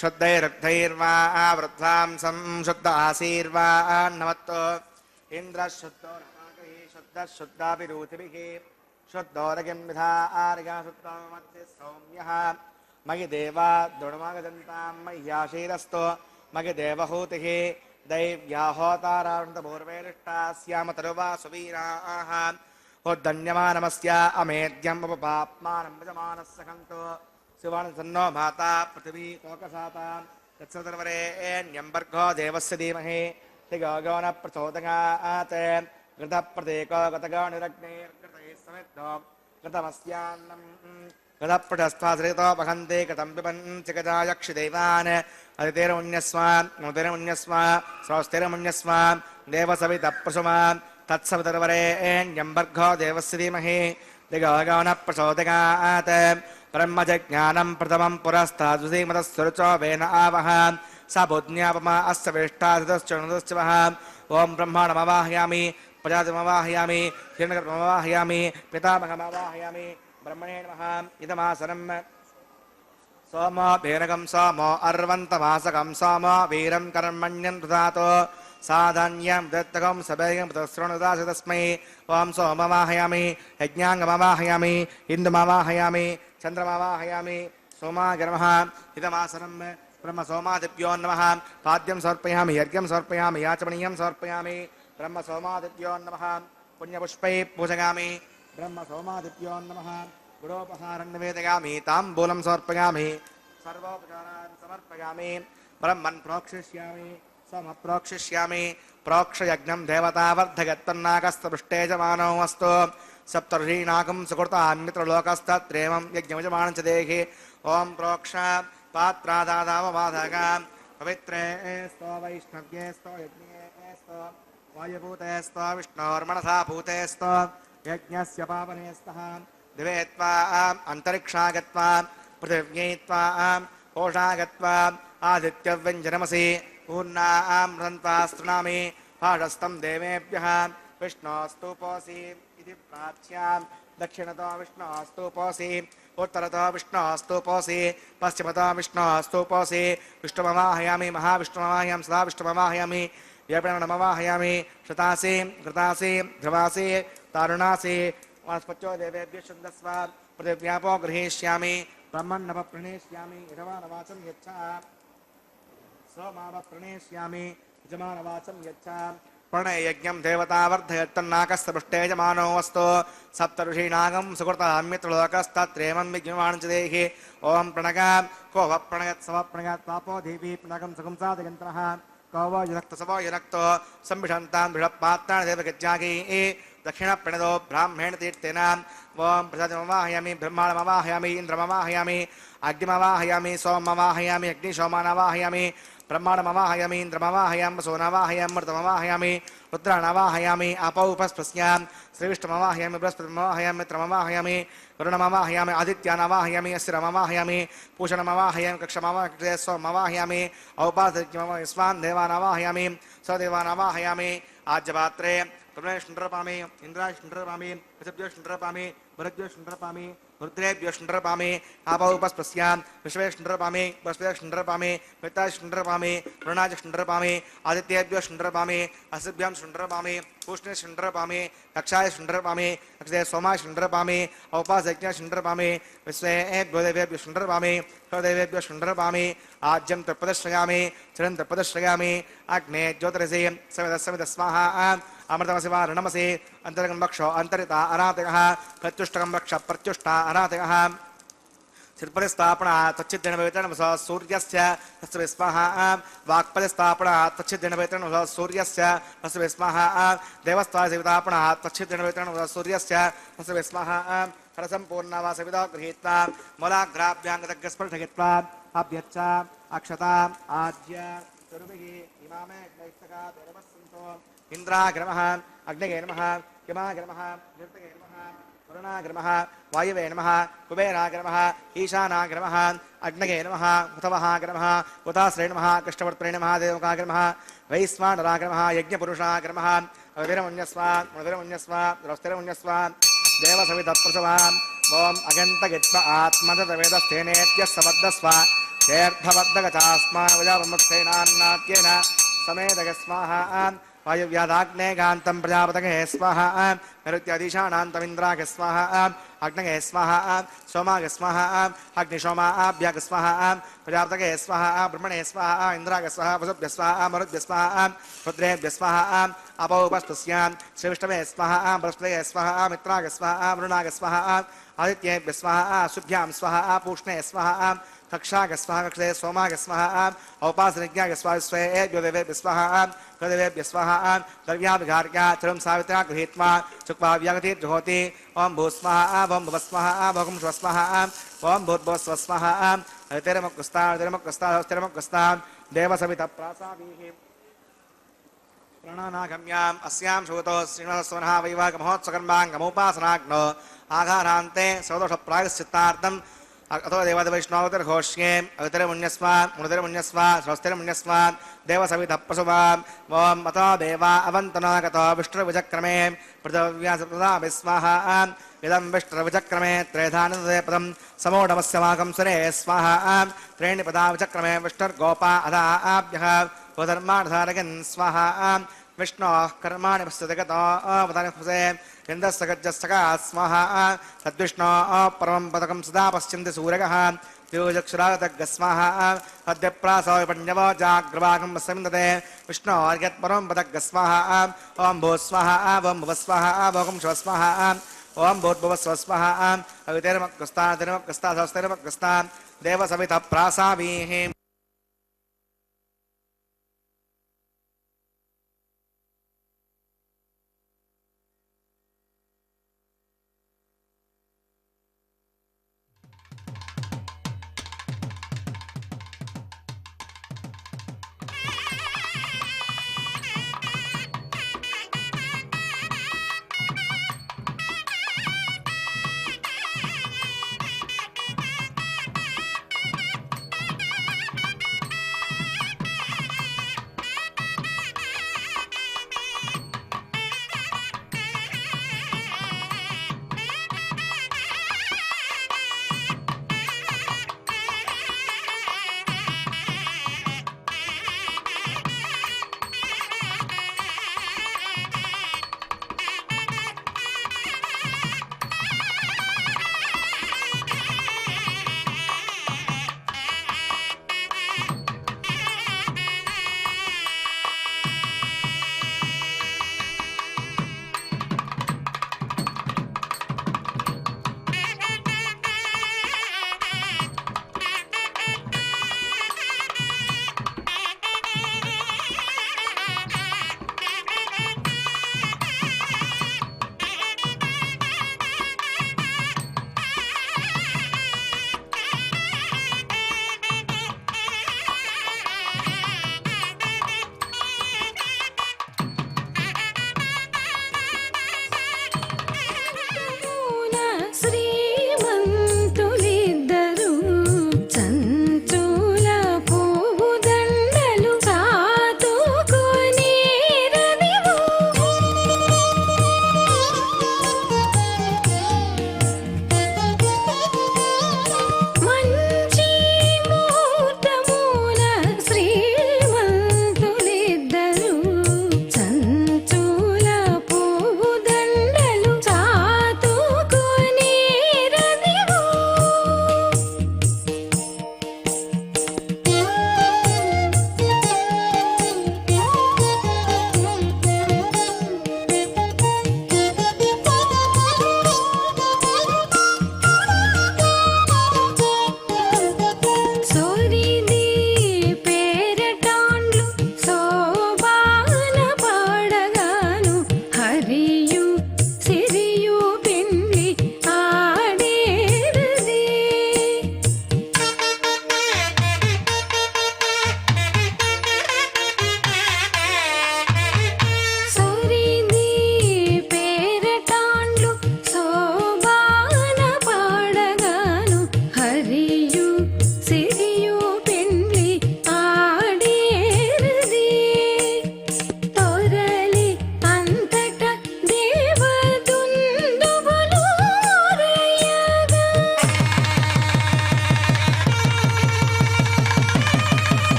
Speaker 1: शुद्धैरुद्धैर्वा वृद्धां संशुद्ध आसीर्वा नमत्तो इन्द्र शुद्धो रमागहि शुद्ध शुद्धाभिरूतिभिः शुद्धोरगिं विधार्गा शुद्धो मध्ये सौम्यः मयि देवा दृढमागजन्तां मह्याशीरस्तो मयि देवहूतिः दैव्या होतारावृतपूर्वेरिष्टा स्याम तरुवा सुवीराः उद्धन्यमानमस्या अमेध्यम् उपपाप्मानं भजमानस्य हन्तो शिवानसन्नो भाता पृथिवी कोकसाता तत्सर्वरेण्यम्बर्गो देवस्य धीमहि तिगो न प्रचोदयात् घृतप्रतीको गतगोनिरग्निर्घृतैः समिद्धो घृतमस्यान्नम् घृतपृष्ठस्थाश्रितो वहन्ति घृतं पिबन्ति गजायक्षिदैवान् अदितिरमुन्यस्वान् मुदिरमुन्यस्वान् स्वस्तिरमुन्यस्वान् देवसवितः प्रसुमान् तत्सवितर्वरेण्यम्बर्गो देवस्य धीमहि दिगो न प्रचोदयात् ब्रह्मजज्ञानं प्रथमं पुरस्तादुसीमतस्सुरुचो वेन आवह स बुद्न्यापमा अस्य वेष्टाधितश्चनुदश्चवः ॐ ब्रह्माणमवाहयामि प्रजातिमवाहयामि हिरण्यगर्भमवाहयामि पितामहमवाहयामि ब्रह्मणे नमः इदमासनं सोमो भेनकं सोमो अर्वन्तमासकं सोमो वीरं कर्मण्यं ददातो साधन्यं दत्तकं सभेयं तस्रणुदास तस्मै ॐ सोममाहयामि यज्ञाङ्गमवाहयामि इन्दुमवाहयामि चन्द्रमवाहयामि सोमागर्मः इदमासनं ब्रह्मसोमादिभ्यो नमः पाद्यं समर्पयामि यज्ञं समर्पयामि याचमणीयं समर्पयामि ब्रह्मसोमादिभ्यो नमः पुण्यपुष्पैः पूजयामि ब्रह्मसोमादिभ्यो नमः गुरोपहारं निवेदयामि ताम्बूलं समर्पयामि सर्वोपचारान् समर्पयामि ब्रह्मन् प्रोक्षिष्यामि समप्रोक्षिष्यामि प्रोक्षयज्ञं देवतावर्धयत्तन्नागस्तपृष्ठे जमानो अस्तु सप्तर्षीनागं सुकृतान्मित्रलोकस्तत्रेवं यज्ञमजमानं च देहि ॐ प्रोक्ष पात्रादादावबाधक पवित्रे स्तो वैष्णव्ये स्तो यज्ञे स्तो वायुभूते स्तो विष्णोर्मनसा भूते स्तो यज्ञस्य पावने स्तः दिवे त्वा अंतरिक्षा गत्वा पृथिव्यै त्वा कोषा गत्वा आदित्यव्यञ्जनमसि पूर्णां रन्त्वा स्तृणामि भाषस्तं देवेभ्यः विष्णोस्तुपोऽसि इति प्राच्यां दक्षिणतो विष्णोस्तुपोऽसि उत्तरतो विष्णोस्तुपोऽसि पश्चिमतो विष्णोस्तुपोऽसि विष्णुमवाहयामि महाविष्णुमवाहयामि सदा विष्णुमवाहयामि व्यपणमवाहयामि शतासि कृतासि ध्रुवासि तारुणासि वास्पत्यो देवेभ्यः छन्दस्व पृथिव्यापो गृहीष्यामि ब्रह्मण्णव प्रणेष्यामि यजमानवाचं यच्छा सोमाव प्रणेष्यामि यजमानवाचं यच्छा प्रणययज्ञं देवतावर्धयत्तन्नाकस्तपृष्टे यजमानो वस्तु सप्तऋषीणागं सुकृताम्यत्रलोकस्तत्रेमं विज्ञमानं च देहि ॐ प्रणग को व प्रणयत् सव प्रणयत् पापो देवी प्रणगं सुगंसादिगन्त्रः को व युनक्तो सवो युनक्तो संविषन्तां बृहत्पात्राणि देवगज्जागी दक्षिणप्रणदो ब्राह्मण तीर्थेन ओं प्रसादमवाहयामि ब्रह्माणमवाहयामि इन्द्रमवाहयामि अग्निमवाहयामि सोममवाहयामि अग्निशोमानवाहयामि ब्रह्माणमवाहयामि इन्द्रमवाहयामि वसोनवाहयामि मृतमवाहयामि रुद्राणवाहयामि अपौपस्पस्यां श्रीविष्णुमवाहयामि बृहस्पतिमवाहयामि मित्रमवाहयामि वरुणमवाहयामि आदित्यानवाहयामि अस्थिरमवाहयामि पूषणमवाहयामि कक्षमवाहयामि सोममवाहयामि औपासरिक्यमवाहयामि स्वान् देवानवाहयामि सदेवानवाहयामि आज्यपात्रे ब्रह्मेष्णुरपामि इन्द्राष्णुरपामि पृथिव्योष्णुरपामि भरद्योष्णुरपामि रुद्रेभ्योष्णुरपामि आपौपस्पस्यां विश्वेष्णुरपामि बृहस्पतिष्णुरपामि मित्राष्णुरपामि वरुणाजष्णुरपामि आदित्येभ्योष्णुरपामि अस्भ्यां शुण्डरपामि पूष्णेष्णुरपामि कक्षायष्णुरपामि अक्षये सोमाष्णुरपामि औपासयज्ञाष्णुरपामि विश्वेभ्योदेवेभ्योष्णुरपामि स्वदेवेभ्योष्णुरपामि आज्यं तत्पदश्रयामि चिरं तत्पदश्रयामि अग्ने ज्योतिरसि सवितस्वाहा अमृतमसि वा ऋणमसि अन्तरगं वक्षो अन्तरिता अनातयः प्रत्युष्टकं वक्ष प्रत्युष्टा अनातयः शिल्परिस्थापना तच्चिद्दिनवेतनमसः सूर्यस्य तस्य विस्मः वाक्परिस्थापना तच्चिद्दिनवेतनमसः सूर्यस्य तस्य विस्मः देवस्थानसेवितापना तच्चिद्दिनवेतनमसः सूर्यस्य तस्य विस्मः फलसम्पूर्णा वा सविता गृहीत्वा मूलाग्राभ्याङ्गतग्रस्पर्शयित्वा अभ्यच्च अक्षता आज्य तुर्भिः इमामे अग्नैस्तका देवस्सन्तो इन्द्राग्रमः अग्नये नमः किमाग्रमः निरुतये नमः वरुणाग्रमः वायुवे नमः कुबेराग्रमः ईशानाग्रमः अग्नये नमः हुतवहाग्रमः हुताश्रये नमः कृष्णवर्त्रे नमः देवकाग्रमः वैश्वानराग्रमः यज्ञपुरुषाग्रमः अविरमुन्यस्वा द्रौस्तिरमुन्यस्व देवसवितप्रसवान् ॐ अगन्तगित्व आत्मदवेदस्थेनेत्यः सवद्दस्व तेऽर्थबद्धगतास्मा वजावमुत्सेनान्नाद्येन समेदगस्वाहा वायुव्यादाग्ने गान्तं प्रजापतये स्वाहा नैऋत्यादिशानान्तमिन्द्राय स्वाहा अग्नये स्वाहा सोमाय स्वाहा अग्निशोमाभ्याग स्वाहा प्रजापतये स्वाहा ब्रह्मणे स्वाहा इन्द्राय स्वाहा वसुभ्यः स्वाहा मरुद्भ्यः स्वाहा रुद्रेभ्यः स्वाहा अपौपस्तुस्यां श्रीविष्णवे स्वाहा बृहस्पतये स्वाहा मित्राय स्वाहा वरुणाय स्वाहा आदित्येभ्यः स्वाहा शुभ्यां स्वाहा पूष्णे स्वाहा कक्षाय स्वाहा कक्षे सोमाय स्वाहा औपासनिज्ञाय स्वाहा स्वेभ्यो देवेभ्यः स्वाहा प्रदेवेभ्यः स्वाहा द्रव्याभिघार्या चरं सावित्रा गृहीत्वा चुक्वा व्यागतिर्जुहोति ओं भूस्वाहा ओं भुवस्वाहा भोगं स्वस्वाहा ओं भूर्भुवस्वस्वाहा तिरमुक्स्ता देवसवितप्रासावीः प्रणनागम्याम् अस्यां श्रुतो श्रीनिवासवनः वैवाहमहोत्सकर्माङ्गमुपासनाग्नो आघारान्ते सौदोषप्रायश्चित्तार्थम् अतो देवादिवैष्णवतिर्घोष्ये अवितरमुन्यस्वा मुनितरमुन्यस्वा स्वस्तिरमुन्यस्वा देवसवितप्रसुवा ॐ अतो देवा अवन्तनागतो विष्णुर्विचक्रमे पृथिव्यासप्रदाभिस्वाहा इदं विष्णुर्विचक्रमे त्रेधानदे पदं समोढमस्य माकं सुरे स्वाहा त्रीणि पदा विचक्रमे विष्णुर्गोपा अधा आभ्यः स्वधर्मार्थारगन् स्वाहा विष्णोः कर्माणि पश्यति अवतारे इन्द्रस्य गज्जस्तका स्वाहा तद्विष्णोः परमं पदकं सदा पश्यन्ति सूरगः द्योजक्षुरागतग्गः स्वाहा अद्यप्रासो विपण्यवो जाग्रवागं वसमिन्दते विष्णोर्यत्परमं पदग्गः स्वाहा ॐ भूः स्वाहा ॐ भुवः स्वाहा भोगं शिवः स्वाहा ॐ भूर्भुवः स्वः स्वाहा अवितिर्मग्गस्ता तिर्मग्गस्ता स्वस्तिर्मग्गस्ता देवसवितः प्रासावीः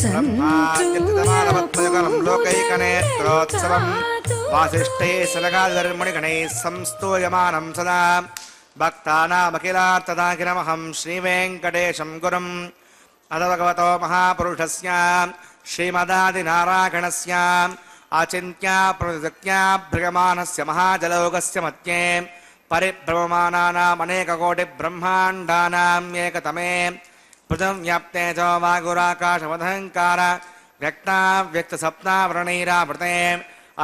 Speaker 1: ब्रह्माद्यमानवत्मयुगलं लोकैकनेत्रोत्सवं वासिष्ठैः सनकादिधर्मणिगणैः संस्तूयमानं सदा भक्तानामखिलार्थदाखिलमहं श्रीवेङ्कटेशं गुरुम् अथ भगवतो महापुरुषस्य श्रीमदादिनारायणस्य आचिन्त्या प्रतिज्ञाभ्रियमाणस्य महाजलौकस्य मध्ये परिभ्रममानानामनेककोटिब्रह्माण्डानाम् एकतमे पृथव्याप्ते च वागुराकाशवदहङ्कार व्यक्ताव्यक्तसप्तावरणैरावृते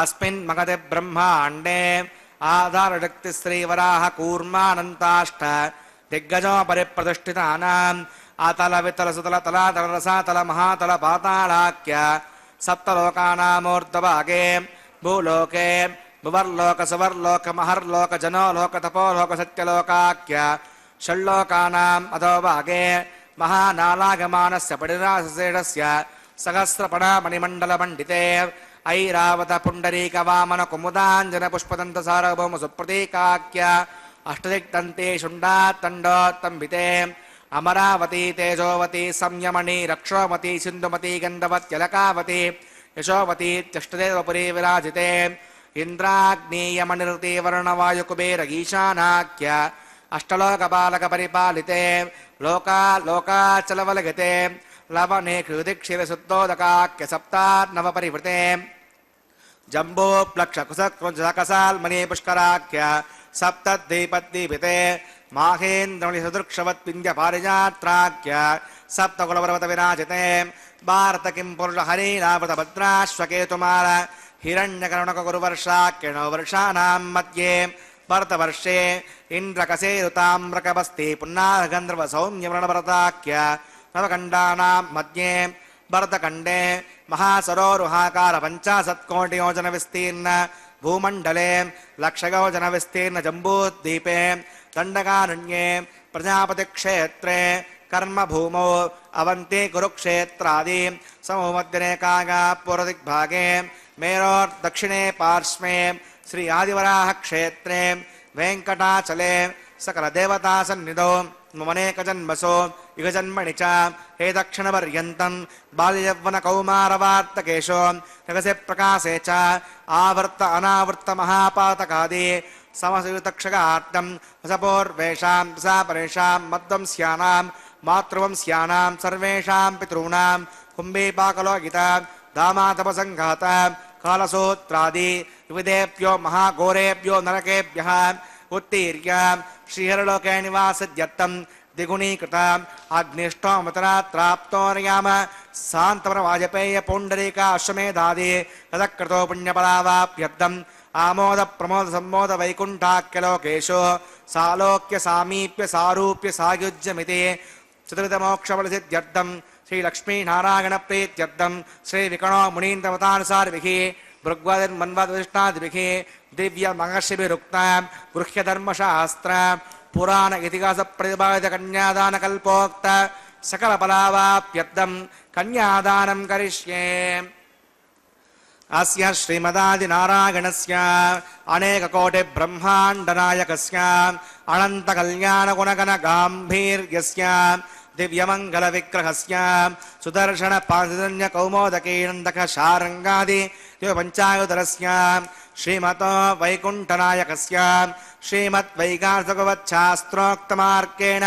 Speaker 1: अस्मिन् मगधे ब्रह्माण्डे आधारशक्तिश्रीवराह कूर्मानन्ताष्ट दिग्गजो परिप्रतिष्ठितानाम् आतल वितल सुतल तलातल रसातल महातल पातालाख्य सप्तलोकानामूर्धभागे भूलोके भुवर्लोक सुवर्लोक महर्लोक जनोलोक तपोलोक सत्यलोकाख्य षण्लोकानाम् अधोभागे महानालागमानस्य पडिराशेषस्य सहस्रपणामणिमण्डलमण्डिते ऐरावत पुण्डरीक वामन कुमुदाञ्जन पुष्पदन्त सार्वभौम सुप्रतीकाख्य अष्टदिक्दन्ते शुण्डात्तण्डोत्तम्बिते अमरावती तेजोवती संयमनी रक्षोवती सिन्धुमती गन्धवत्यलकावती यशोवती त्यष्टदेवपुरी विराजिते इन्द्राग्नीयमनिरुति वर्णवायुकुबेर ईशानाख्य अष्टलोकपालक परिपालिते लोका लोकाचलवलगते लवने कृदिक्षिरशुद्धोदकाख्य सप्तार्णव परिवृते जम्बो प्लक्ष कुसत्कुञ्जकसाल्मणि पुष्कराख्य सप्तद्वीपद्वीपिते माहेन्द्रमणि सदृक्षवत्पिञ्ज पारिजात्राख्य सप्तकुलपर्वत विराजिते भारत किं पुरुष हरिरावृत भद्राश्वकेतुमाल हिरण्यकर्णक गुरुवर्षाख्य नववर्षाणां मध्ये भरतवर्षे इन्द्रकसेरुताम्रकवस्ति पुन्नागन्धर्व सौम्यवर्णभरताख्य नवखण्डानां मध्ये भरतखण्डे महासरोरुहाकार 50 योजन विस्तीर्ण भूमण्डले लक्षयोजन विस्तीर्ण जम्बूद्वीपे दण्डकारण्ये प्रजापतिक्षेत्रे कर्मभूमौ अवन्ति कुरुक्षेत्रादि समूहमध्यरेखाया पूर्वदिग्भागे मेरोर्दक्षिणे पार्श्वे श्री आदिवराह क्षेत्रे वेङ्कटाचले सकलदेवतासन्निधौ ममनेकजन्मसो युगजन्मणि च हे दक्षिणपर्यन्तं बाल्ययौवनकौमारवार्तकेषु जगसे प्रकाशे च आवर्त अनावृत्त महापातकादि समसयुतक्षगार्थं वसपूर्वेषां वसापरेषां मध्वंस्यानां मातृवंस्यानां सर्वेषां पितॄणां कुम्भीपाकलोकिता दामातपसङ्घात कालसूत्रादि विविधेभ्यो महाघोरेभ्यो नरकेभ्यः उत्तीर्य श्रीहरलोके निवासद्यर्थं द्विगुणीकृत अग्निष्टोमतरात्राप्तोर्याम शान्तवर वाजपेय पुण्डरीक अश्वमेधादि तदकृतो पुण्यफलावाप्यर्थम् आमोद प्रमोद सम्मोद वैकुण्ठाख्यलोकेषु सालोक्य सामीप्य सारूप्य सायुज्यमिति चतुर्विधमोक्षफलसिद्ध्यर्थं श्रीलक्ष्मीनारायणप्रीत्यर्थं श्रीविकणो मुनीन्द्रमतानुसारिभिः भृग्वदिर्मन्वद्विष्णादिभिः दिव्यमहर्षिभिरुक्ता गृह्यधर्मशास्त्र पुराण इतिहास प्रतिपादित कन्यादानकल्पोक्त सकलफलावाप्यर्थं कन्यादानं करिष्ये। अस्य श्रीमदादिनारायणस्य अनेककोटिब्रह्माण्डनायकस्य अनन्तकल्याणगुणगणगाम्भीर्यस्य दिव्यमङ्गलविग्रहस्य सुदर्शनपाञ्चजन्यकौमोदकीनन्दकशारङ्गादि पञ्चायुधरस्य श्रीमतो वैकुण्ठनायकस्य श्रीमद्वैकार्षगवच्छास्त्रोक्तमार्गेण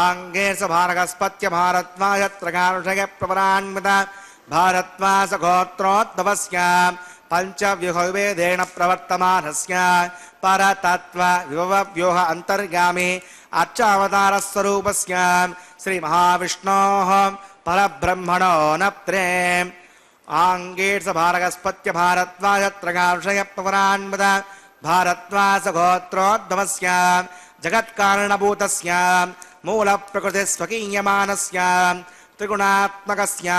Speaker 1: आङ्गेर्षभारगस्पत्य भारद्वाजत्रगारुषयप्रपरान्वित भारद्वासगोत्रोद्भवस्य पञ्चव्यूहवेदेन प्रवर्तमानस्य परतत्त्व विभवव्यूह अन्तर्गामी अर्चावतारस्वरूपस्य श्रीमहाविष्णोः परब्रह्मणो नप्त्रे आङ्गेर्षभारगस्पत्य भारद्वाजत्रगारुषयप्रपरान्वित भारद्वासगोत्रोद्भवस्य जगत्कारणभूतस्य मूलप्रकृतिस्वकीयमानस्य त्रिगुणात्मकस्य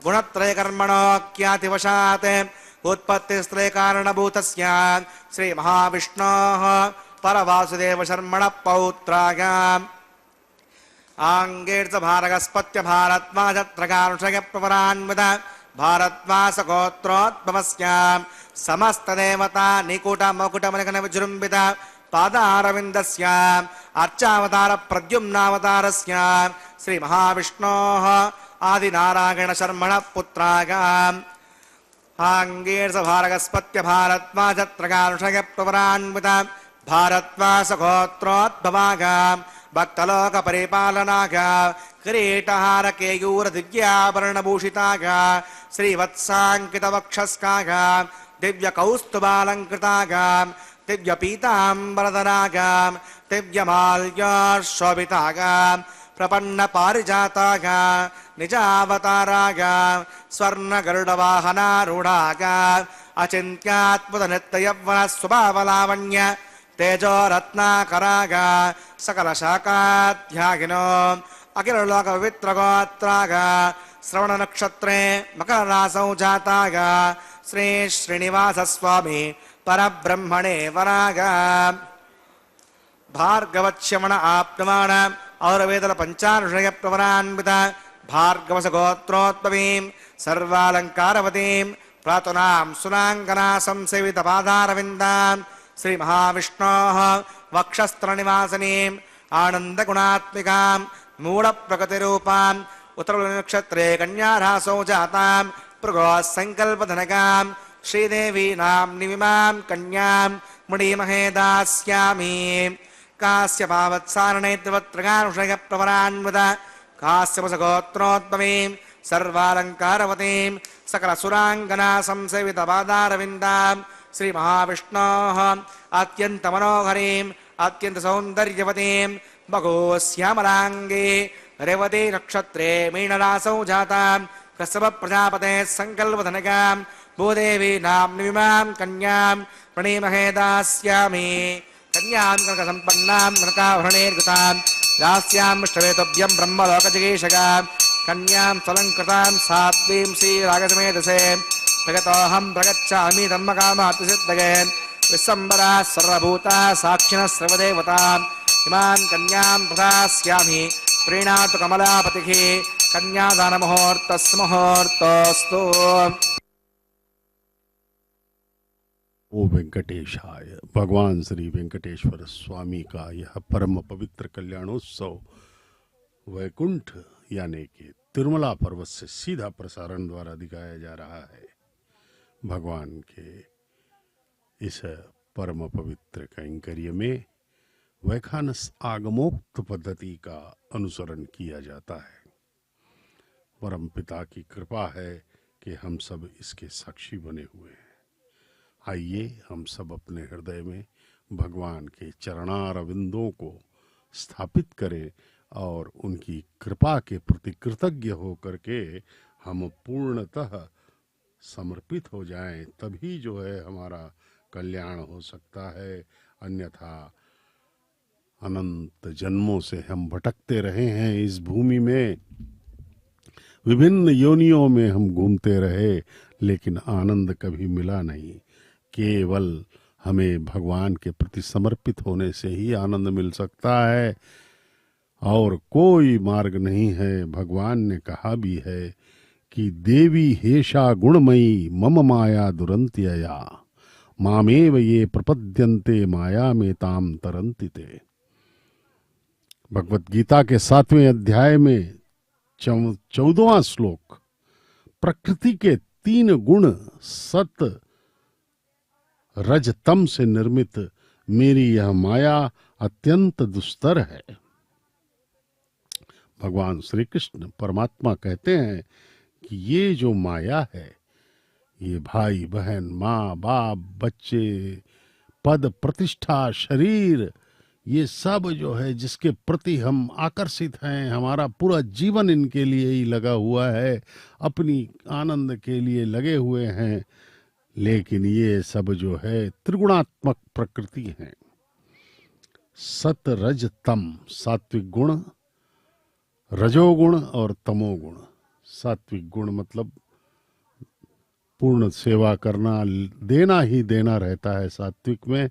Speaker 1: गुणत्रयकर्मणोऽख्यातिवशात् उत्पत्तिस्त्रयकारणभूतस्य श्रीमहाविष्णोः परवासुदेवशर्मणः पौत्राय आङ्गेर्षभारगस्पत्य भारद्वाजत्रगारुषयप्रपरान्वित भारद्वासगोत्रोद्भवस्य समस्तदेवता निकुटमकुटमलिकनविजृम्भित पादारविन्दस्य अर्चावतार प्रद्युम्नावतारस्य श्रीमहाविष्णोः आदिनारायण शर्मण पुत्रागाम आंगीर्ष भारगस्पत्य भारद्वाजत्रगानुषय प्रवरान्विता भारद्वासगोत्रोद्भवागा भक्तलोक परिपालनागा किरीटहार केयूर दिव्याभरणभूषितागा श्रीवत्सांकित वक्षस्कागा दिव्य कौस्तुभालंकृतागा दिव्य पीतांबरधरागा दिव्य माल्योशोभितागा प्रपन्न पारिजातागा निजावतारागा स्वर्ण गरुड़ वाहनारूढ़ागा अचिंत्यात्मद नित्य यौवन स्वभावलावण्य तेजो रत्नाकरागा सकल शाकाध्यागिनो अखिल लोक पवित्र गोत्रागा श्रवण नक्षत्रे मकर रासौ जातागा श्री श्रीनिवास स्वामी परब्रह्मणे वरागा भार्गवच्यमण आप्तमान और वेदल पंचानुषय प्रवरान्विता भार्गवस गोत्रोद्भवीं सर्वालंकारवतीं प्रातुनां सुनांगना संसेवित पादारविन्दां श्री महाविष्णोः वक्षस्त्र निवासिनीं आनंद गुणात्मिकां मूल प्रकृतिरूपां उत्तर नक्षत्रे कन्या रासौ जातां भृगो संकल्पधनकां श्रीदेवी नाम्निमिमां कन्यां मुनिमहे दास्यामि काश्यपावत्सारणेत्रवत्रगानुषय प्रवरान्विता काश्यपसगोत्रोद्भवीं सर्वालंकारवतीं सकलसुरांगना संसेवित पादारविन्दां श्री महाविष्णोः अत्यंत मनोहरीं अत्यंत सौंदर्यवतीं बगोश्यामलांगे रेवती नक्षत्रे मीनरासौ जातां कश्यप प्रजापते संकल्पधनकां भूदेवी नाम्निमिमां कन्यां प्रणीमहे दास्यामि कन्यां कनकसम्पन्नां कनकाभरणैर्युतां दास्यामष्टवेतव्यं ब्रह्मलोकजिगीषकां कन्यां स्वलङ्कृतां सात्वीं श्रीरागसमेधसे प्रगतोऽहं प्रगच्छामि धम्मकामार्थसिद्धये विश्वम्बरा सर्वभूता साक्षिणः सर्वदेवताम् इमां कन्यां प्रदास्यामि प्रीणातु कमलापतिः कन्यादानमुहूर्तस्मुहूर्तोऽस्तु।
Speaker 2: ओ वेंकटेशाय। भगवान श्री वेंकटेश्वर स्वामी का यह परम पवित्र कल्याणोत्सव वैकुंठ यानी कि तिरुमला पर्वत से सीधा प्रसारण द्वारा दिखाया जा रहा है। भगवान के इस परम पवित्र कैंकर्य में वैखानस आगमोक्त पद्धति का अनुसरण किया जाता है। परम पिता की कृपा है कि हम सब इसके साक्षी बने हुए हैं। आइए हम सब अपने हृदय में भगवान के चरणारविंदों को स्थापित करें और उनकी कृपा के प्रति कृतज्ञ होकर के हम पूर्णतः समर्पित हो जाएं, तभी जो है हमारा कल्याण हो सकता है। अन्यथा अनंत जन्मों से हम भटकते रहे हैं इस भूमि में, विभिन्न योनियों में हम घूमते रहे, लेकिन आनंद कभी मिला नहीं। केवल हमें भगवान के प्रति समर्पित होने से ही आनंद मिल सकता है और कोई मार्ग नहीं है। भगवान ने कहा भी है कि देवी हेषा गुणमयी मम माया दुरंत्यया मामेव ये प्रपद्यन्ते माया में ताम तरन्ति ते। भगवत गीता के 7वें अध्याय में 14वां श्लोक, प्रकृति के 3 गुण सत रज तम से निर्मित मेरी यह माया अत्यंत दुस्तर है। भगवान श्री कृष्ण परमात्मा कहते हैं कि ये जो माया है, ये भाई बहन माँ बाप बच्चे पद प्रतिष्ठा शरीर, ये सब जो है जिसके प्रति हम आकर्षित हैं, हमारा पूरा जीवन इनके लिए ही लगा हुआ है, अपनी आनंद के लिए लगे हुए हैं, लेकिन ये सब जो है त्रिगुणात्मक प्रकृति है। सत रज तम, सात्विक गुण, रजोगुण और तमोगुण। सात्विक गुण मतलब पूर्ण सेवा करना, देना ही देना रहता है सात्विक में,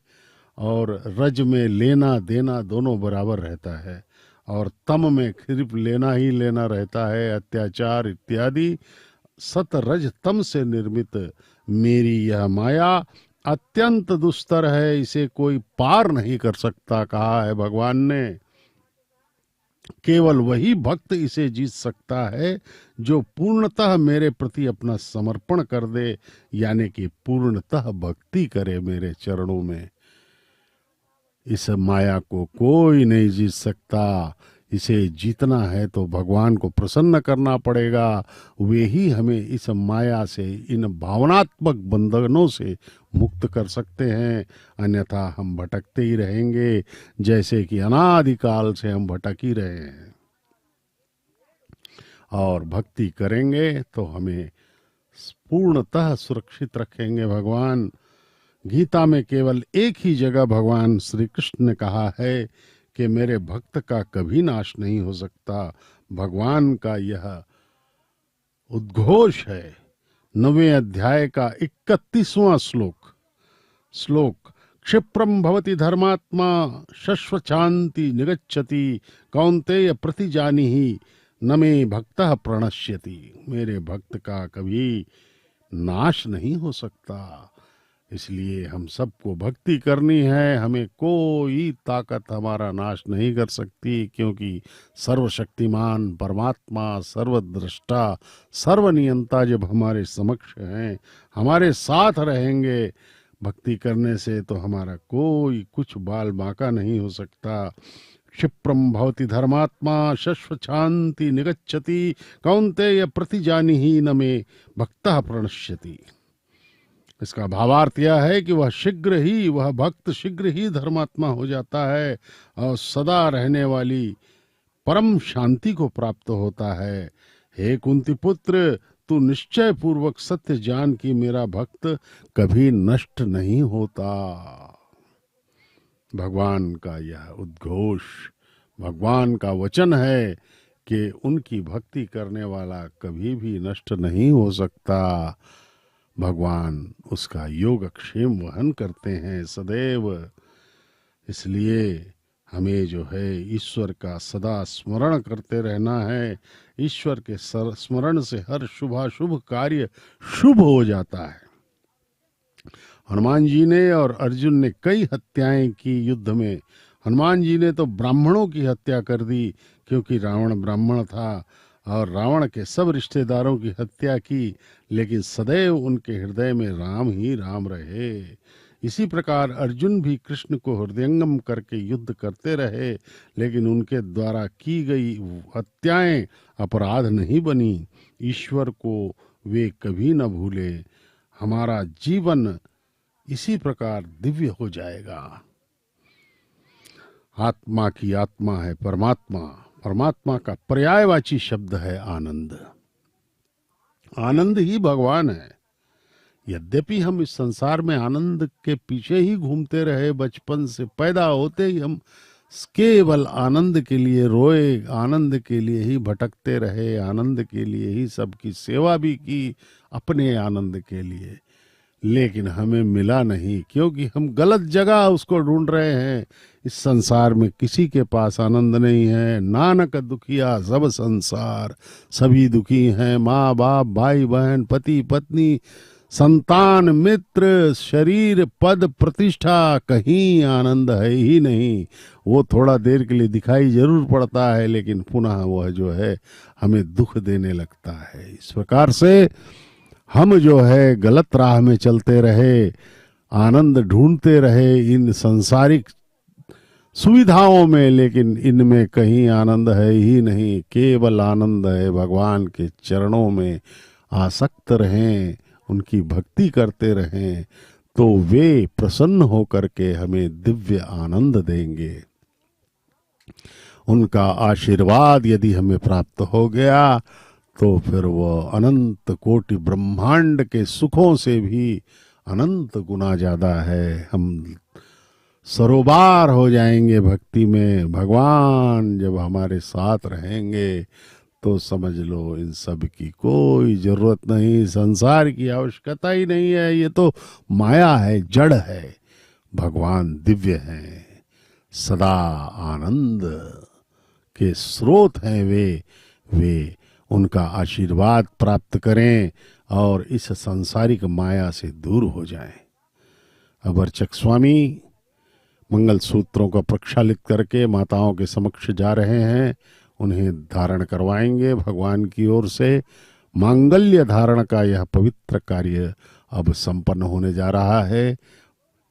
Speaker 2: और रज में लेना देना दोनों बराबर रहता है, और तम में सिर्फ लेना ही लेना रहता है, अत्याचार इत्यादि। सत रज तम से निर्मित मेरी यह माया अत्यंत दुस्तर है, इसे कोई पार नहीं कर सकता, कहा है भगवान ने। केवल वही भक्त इसे जीत सकता है जो पूर्णतः मेरे प्रति अपना समर्पण कर दे, यानी कि पूर्णतः भक्ति करे मेरे चरणों में। इस माया को कोई नहीं जीत सकता। इसे जीतना है तो भगवान को प्रसन्न करना पड़ेगा। वे ही हमें इस माया से, इन भावनात्मक बंधनों से मुक्त कर सकते हैं, अन्यथा हम भटकते ही रहेंगे, जैसे कि अनादिकाल से हम भटक ही रहे हैं। और भक्ति करेंगे तो हमें पूर्णतः सुरक्षित रखेंगे भगवान। गीता में केवल एक ही जगह भगवान श्री कृष्ण ने कहा है कि मेरे भक्त का कभी नाश नहीं हो सकता। भगवान का यह उद्घोष है 9वें अध्याय का 31वां श्लोक। क्षिप्रम भवति धर्मात्मा शश्वशांति निगच्छति कौन्तेय प्रतिजानीहि न मे भक्तः प्रणश्यति। मेरे भक्त का कभी नाश नहीं हो सकता। इसलिए हम सबको भक्ति करनी है। हमें कोई ताकत हमारा नाश नहीं कर सकती, क्योंकि सर्वशक्तिमान परमात्मा, सर्वद्रष्टा, सर्वनियंता जब हमारे समक्ष हैं, हमारे साथ रहेंगे भक्ति करने से, तो हमारा कोई कुछ बाल बांका नहीं हो सकता। क्षिप्रम भवति धर्मात्मा शश्वशांति निगच्छति कौन्तेय प्रतिजानीहि न मे भक्तः प्रणश्यति। इसका भावार्थ यह है कि वह भक्त शीघ्र ही धर्मात्मा हो जाता है और सदा रहने वाली परम शांति को प्राप्त होता है। हे कुंती पुत्र, तू निश्चय पूर्वक सत्य जान कि मेरा भक्त कभी नष्ट नहीं होता। भगवान का यह उद्घोष, भगवान का वचन है कि उनकी भक्ति करने वाला कभी भी नष्ट नहीं हो सकता। भगवान उसका योगक्षेम वहन करते हैं सदैव। इसलिए हमें जो है ईश्वर का सदा स्मरण करते रहना है। ईश्वर के स्मरण से हर शुभाशुभ कार्य शुभ हो जाता है। हनुमान जी ने और अर्जुन ने कई हत्याएं की युद्ध में। हनुमान जी ने तो ब्राह्मणों की हत्या कर दी, क्योंकि रावण ब्राह्मण था, और रावण के सब रिश्तेदारों की हत्या की, लेकिन सदैव उनके हृदय में राम ही राम रहे। इसी प्रकार अर्जुन भी कृष्ण को हृदयंगम करके युद्ध करते रहे, लेकिन उनके द्वारा की गई हत्याएं अपराध नहीं बनी। ईश्वर को वे कभी न भूले। हमारा जीवन इसी प्रकार दिव्य हो जाएगा। आत्मा की आत्मा है परमात्मा। परमात्मा का पर्यायवाची शब्द है आनंद। आनंद ही भगवान है। यद्यपि हम इस संसार में आनंद के पीछे ही घूमते रहे, बचपन से पैदा होते ही हम केवल आनंद के लिए रोए, आनंद के लिए ही भटकते रहे, आनंद के लिए ही सबकी सेवा भी की, अपने आनंद के लिए, लेकिन हमें मिला नहीं, क्योंकि हम गलत जगह उसको ढूंढ रहे हैं। इस संसार में किसी के पास आनंद नहीं है। नानक दुखिया सब संसार, सभी दुखी हैं। माँ बाप, भाई बहन, पति पत्नी, संतान, मित्र, शरीर, पद, प्रतिष्ठा, कहीं आनंद है ही नहीं। वो थोड़ा देर के लिए दिखाई जरूर पड़ता है, लेकिन पुनः वह जो है हमें दुख देने लगता है। इस प्रकार से हम जो है गलत राह में चलते रहे, आनंद ढूंढते रहे इन सांसारिक सुविधाओं में, लेकिन इनमें कहीं आनंद है ही नहीं। केवल आनंद है भगवान के चरणों में। आसक्त रहें, उनकी भक्ति करते रहें, तो वे प्रसन्न होकर के हमें दिव्य आनंद देंगे। उनका आशीर्वाद यदि हमें प्राप्त हो गया, तो फिर वह अनंत कोटि ब्रह्मांड के सुखों से भी अनंत गुना ज्यादा है। हम सरोबार हो जाएंगे भक्ति में। भगवान जब हमारे साथ रहेंगे तो समझ लो इन सब की कोई जरूरत नहीं, संसार की आवश्यकता ही नहीं है। ये तो माया है, जड़ है। भगवान दिव्य हैं, सदा आनंद के स्रोत हैं वे उनका आशीर्वाद प्राप्त करें और इस सांसारिक माया से दूर हो जाएं। अब अर्चक स्वामी मंगल सूत्रों का प्रक्षालित करके माताओं के समक्ष जा रहे हैं उन्हें धारण करवाएंगे। भगवान की ओर से मांगल्य धारण का यह पवित्र कार्य अब संपन्न होने जा रहा है।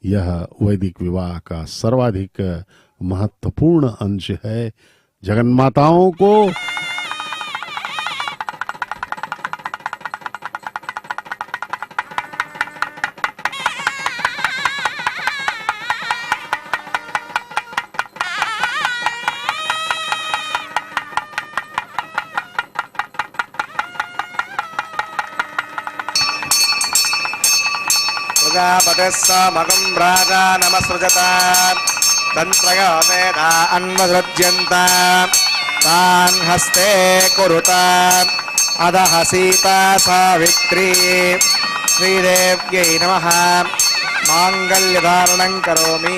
Speaker 2: यह वैदिक विवाह का सर्वाधिक महत्वपूर्ण अंश है। जगन्माताओं को
Speaker 1: प्रजापतिः समगं राजा नमसृजत तन्त्रयो वेदा अन्वसृज्यन्त तान् हस्ते कुरुत अधः सीता सावित्री श्रीदेव्यै नमः माङ्गल्यधारणं करोमि।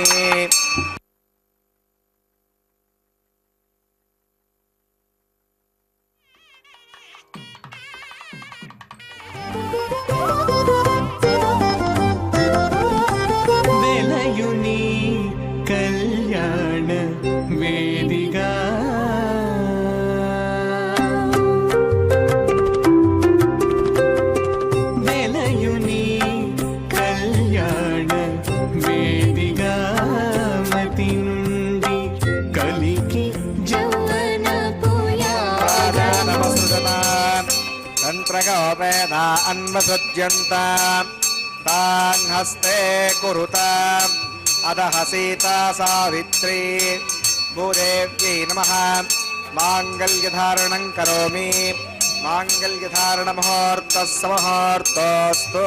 Speaker 1: वेदा अन्वसृज्यन्त तान् हस्ते कुरुत अधः सीता सावित्री भूदेव्यै नमः माङ्गल्यधारणं करोमि। माङ्गल्यधारणमुहूर्तः सममुहूर्तोऽस्तु।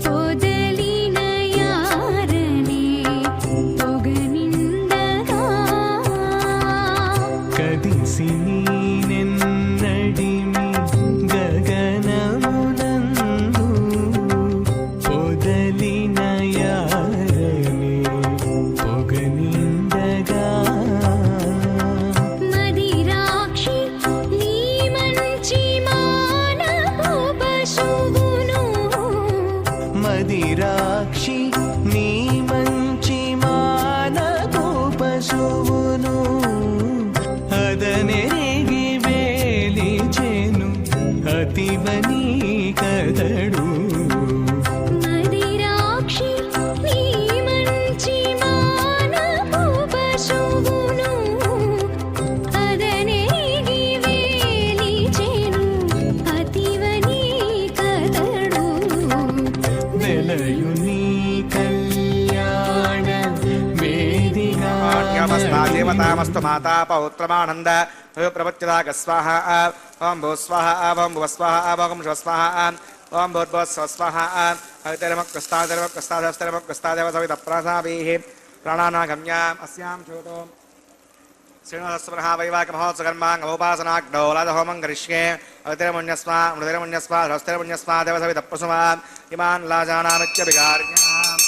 Speaker 3: పొదలిన యారని
Speaker 1: जीवतामस्तु माता पौत्रमानन्द प्रपच्यदाग स्वाहा ओम भू स्वाहा ओम भुव स्वाहा ओम शिव स्वाहा ओम भूर्भुव स्व स्वाहा अवितरमक्कस्तादेव सवितप्रासाभिः प्राणानागम्याम् अस्यां श्रोतो श्रीनिवासस्वरः वैवाकमहोत्सकर्माङ्गमोपासनाग्नौ लाजहोमं करिष्ये अवितरमुण्यस्वा मृतिरमुण्यस्वा ध्वस्तिरमुण्यस्वा देव सवितप्प्रसुमा इमान् लाजानामित्यभिगार्याम्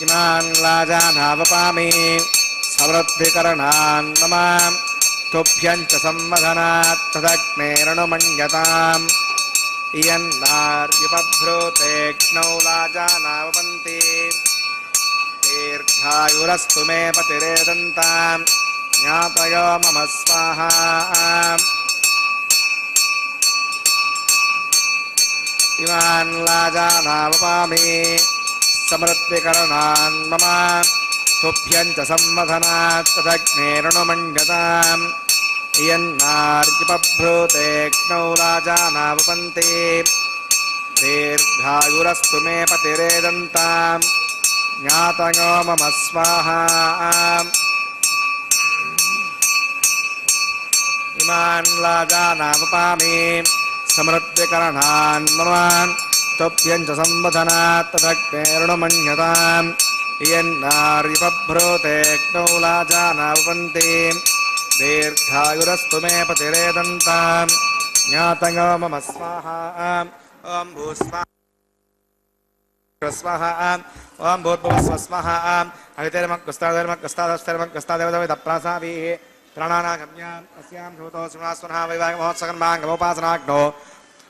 Speaker 1: इमान् लाजानावपामि समृद्धिकरणान् मम तुभ्यञ्च संवदनात् तदग्नेरनुमन्यताम् इयन्नार्युपभ्रूतेऽग्नौ लाजानावपन्ति दीर्घायुरस्तु मे पतिरेदन्ताम् ज्ञातयो मम स्वाहा इमान् लाजानावपामि समृद्धिकरणान् मम तुभ्यञ्च संवदनात् तदग्नेरनुमन्यताम् इयन्नार्युपभ्रूतेऽग्नौ लाजानावपन्ति दीर्घायुरस्तु मे पतिरेदन्ताम् ज्ञातयो मम स्वाहा इमान् लाजानावपामि समृद्धिकरणान् मम तुभ्यञ्च संवदनात् तदग्नेरनुमन्यताम् इयन्नार्युपभ्रूतेऽग्नौ लाजानावपन्ति दीर्घायुरस्तु मे पतिरेदन्ताम् ज्ञातयो मम स्वाहा ओम भूस्वाहा स्वाहा ओम भूर्भुवस्व स्वाहा अवितरमक्कस्तादेव प्राणानागम्याम् अस्यां श्रोतो श्रीनिवासस्वरः वैवाहिकमहोत्सकर्माङ्गमोपासनाग्नौ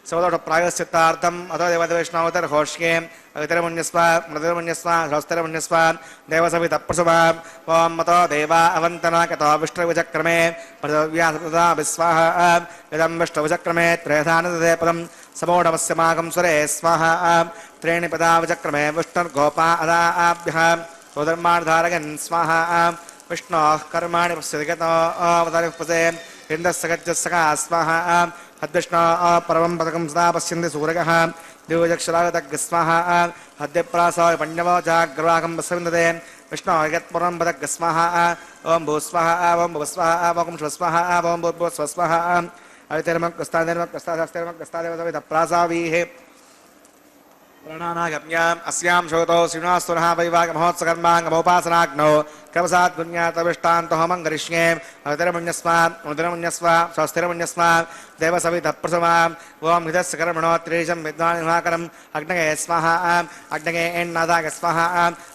Speaker 1: सवदोष प्रायश्चित्तार्थम् अतो देवदेवैष्णवतर्घोष्ये अवितरमुण्यस्वा मृतिरमुण्यस्वा ह्रस्तिरमुण्यस्वा देवसवितप्रसुवा ओम मतो देवा अवन्तना कतो विष्णुविचक्रमे पृथिव्या विस्वाहा इदं विष्णुविचक्रमे त्रेधानदे पदं समोढमस्यमागं स्वरे स्वाहा त्रीणि पदा विचक्रमे विष्णुर्गोपा अदाभ्यः स्वधर्मार्धारगन् स्वाहा विष्णोः कर्माणि पश्यतिगतो अवतारिपसे इन्द्रस्य गच्छस्सखा स्वाहा हद्विष्णो परमं पदकं सदा पश्यन्ति सूरगः दिवजक्षरागतग् स्वाहा हद्यप्रासाय पण्यवो जाग्रवाकं पश्यन्ते विष्णो यत्पुरं पदग् स्वाहा ओम भूस्वाहा ओम भुवस्वाहा ओम शिवस्वाहा ओम भूर्भुवस्वस्वाहा अवितरमक्कस्तादेव सवितप्रासाभिः प्राणानागम्याम् अस्यां श्रोतो श्रीनिवासस्वरः वैवाहिकमहोत्सकर्माङ्गमोपासनाग्नौ क्रमसात् गुण्यातविष्टान्तो होमं करिष्ये अवितरमुण्यस्वा मृतिरमुण्यस्वा स्वस्तिरमुण्यस्वा देवसवितप्रसुमा ओम हृदस्य कर्मणो त्रिशं विद्वान् विभाकरम् अग्नये स्वाहा अग्नये एन्नादाय स्वाहा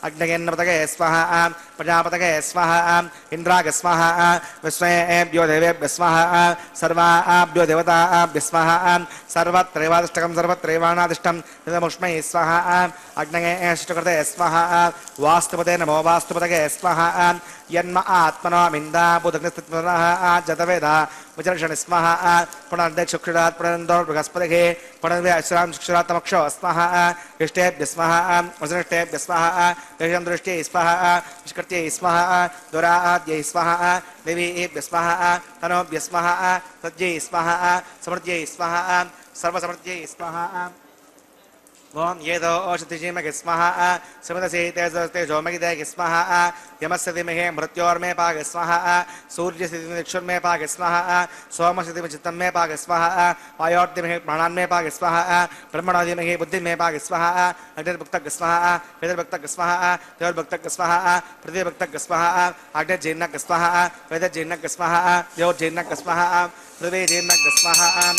Speaker 1: अग्नयेन्नपतये स्वाहा प्रजापतये स्वाहा इन्द्राय स्वाहा विश्वेभ्यो देवेभ्यः स्वाहा सर्वाभ्यो देवताभ्यः स्वाहा सर्वत्रैवादिष्टकं सर्वत्रैवाणादिष्टं निदमुष्मै स्वाहा अग्नये अष्टकृते स्वाहा वास्तुपते नमो वास्तुपतये स्वाहा यन्म आत्मनो मिन्दाबुधग्निस्थितः जतवेदा विचर्षण स्वाहा पुनर्देक्षुक्षुरात् पुनरन्दो बृहस्पतिः पुनर्व्याश्रां शिक्षुरात्तमक्षो स्वाहा इष्टेभ्य स्वाहा वसनिष्टेभ्य स्वाहा देशं दृष्ट्यै स्वाहा निष्कृत्यै स्वाहा दुराद्यै स्वाहा देवीभ्य स्वाहा तनोभ्य स्वाहा तज्यै स्वाहा समृद्ध्यै स्वाहा सर्वसमृद्ध्यै स्वाहा ओम येदो औषधिजीमगे स्वाहा समदसे तेजोमगिदे स्वाहा यमस्य धीमहि मृत्योर्मे पाग स्वाहा सूर्यस्य धीमहि दिक्षुर्मे पाग स्वाहा सोमस्य धीमहि चित्तमे पाग स्वाहा वायोर्धीमहि प्राणान्मे पाग स्वाहा ब्रह्मणो धीमहि बुद्धिमे पाग स्वाहा अग्निर्भक्तग स्वाहा वेदर्भक्तग स्वाहा देवर्भक्तग स्वाहा पृथ्वीभक्तग स्वाहा अग्निर्जीर्णग स्वाहा वेदर्जीर्णग स्वाहा देवर्जीर्णग स्वाहा पृथ्वीजीर्णग स्वाहा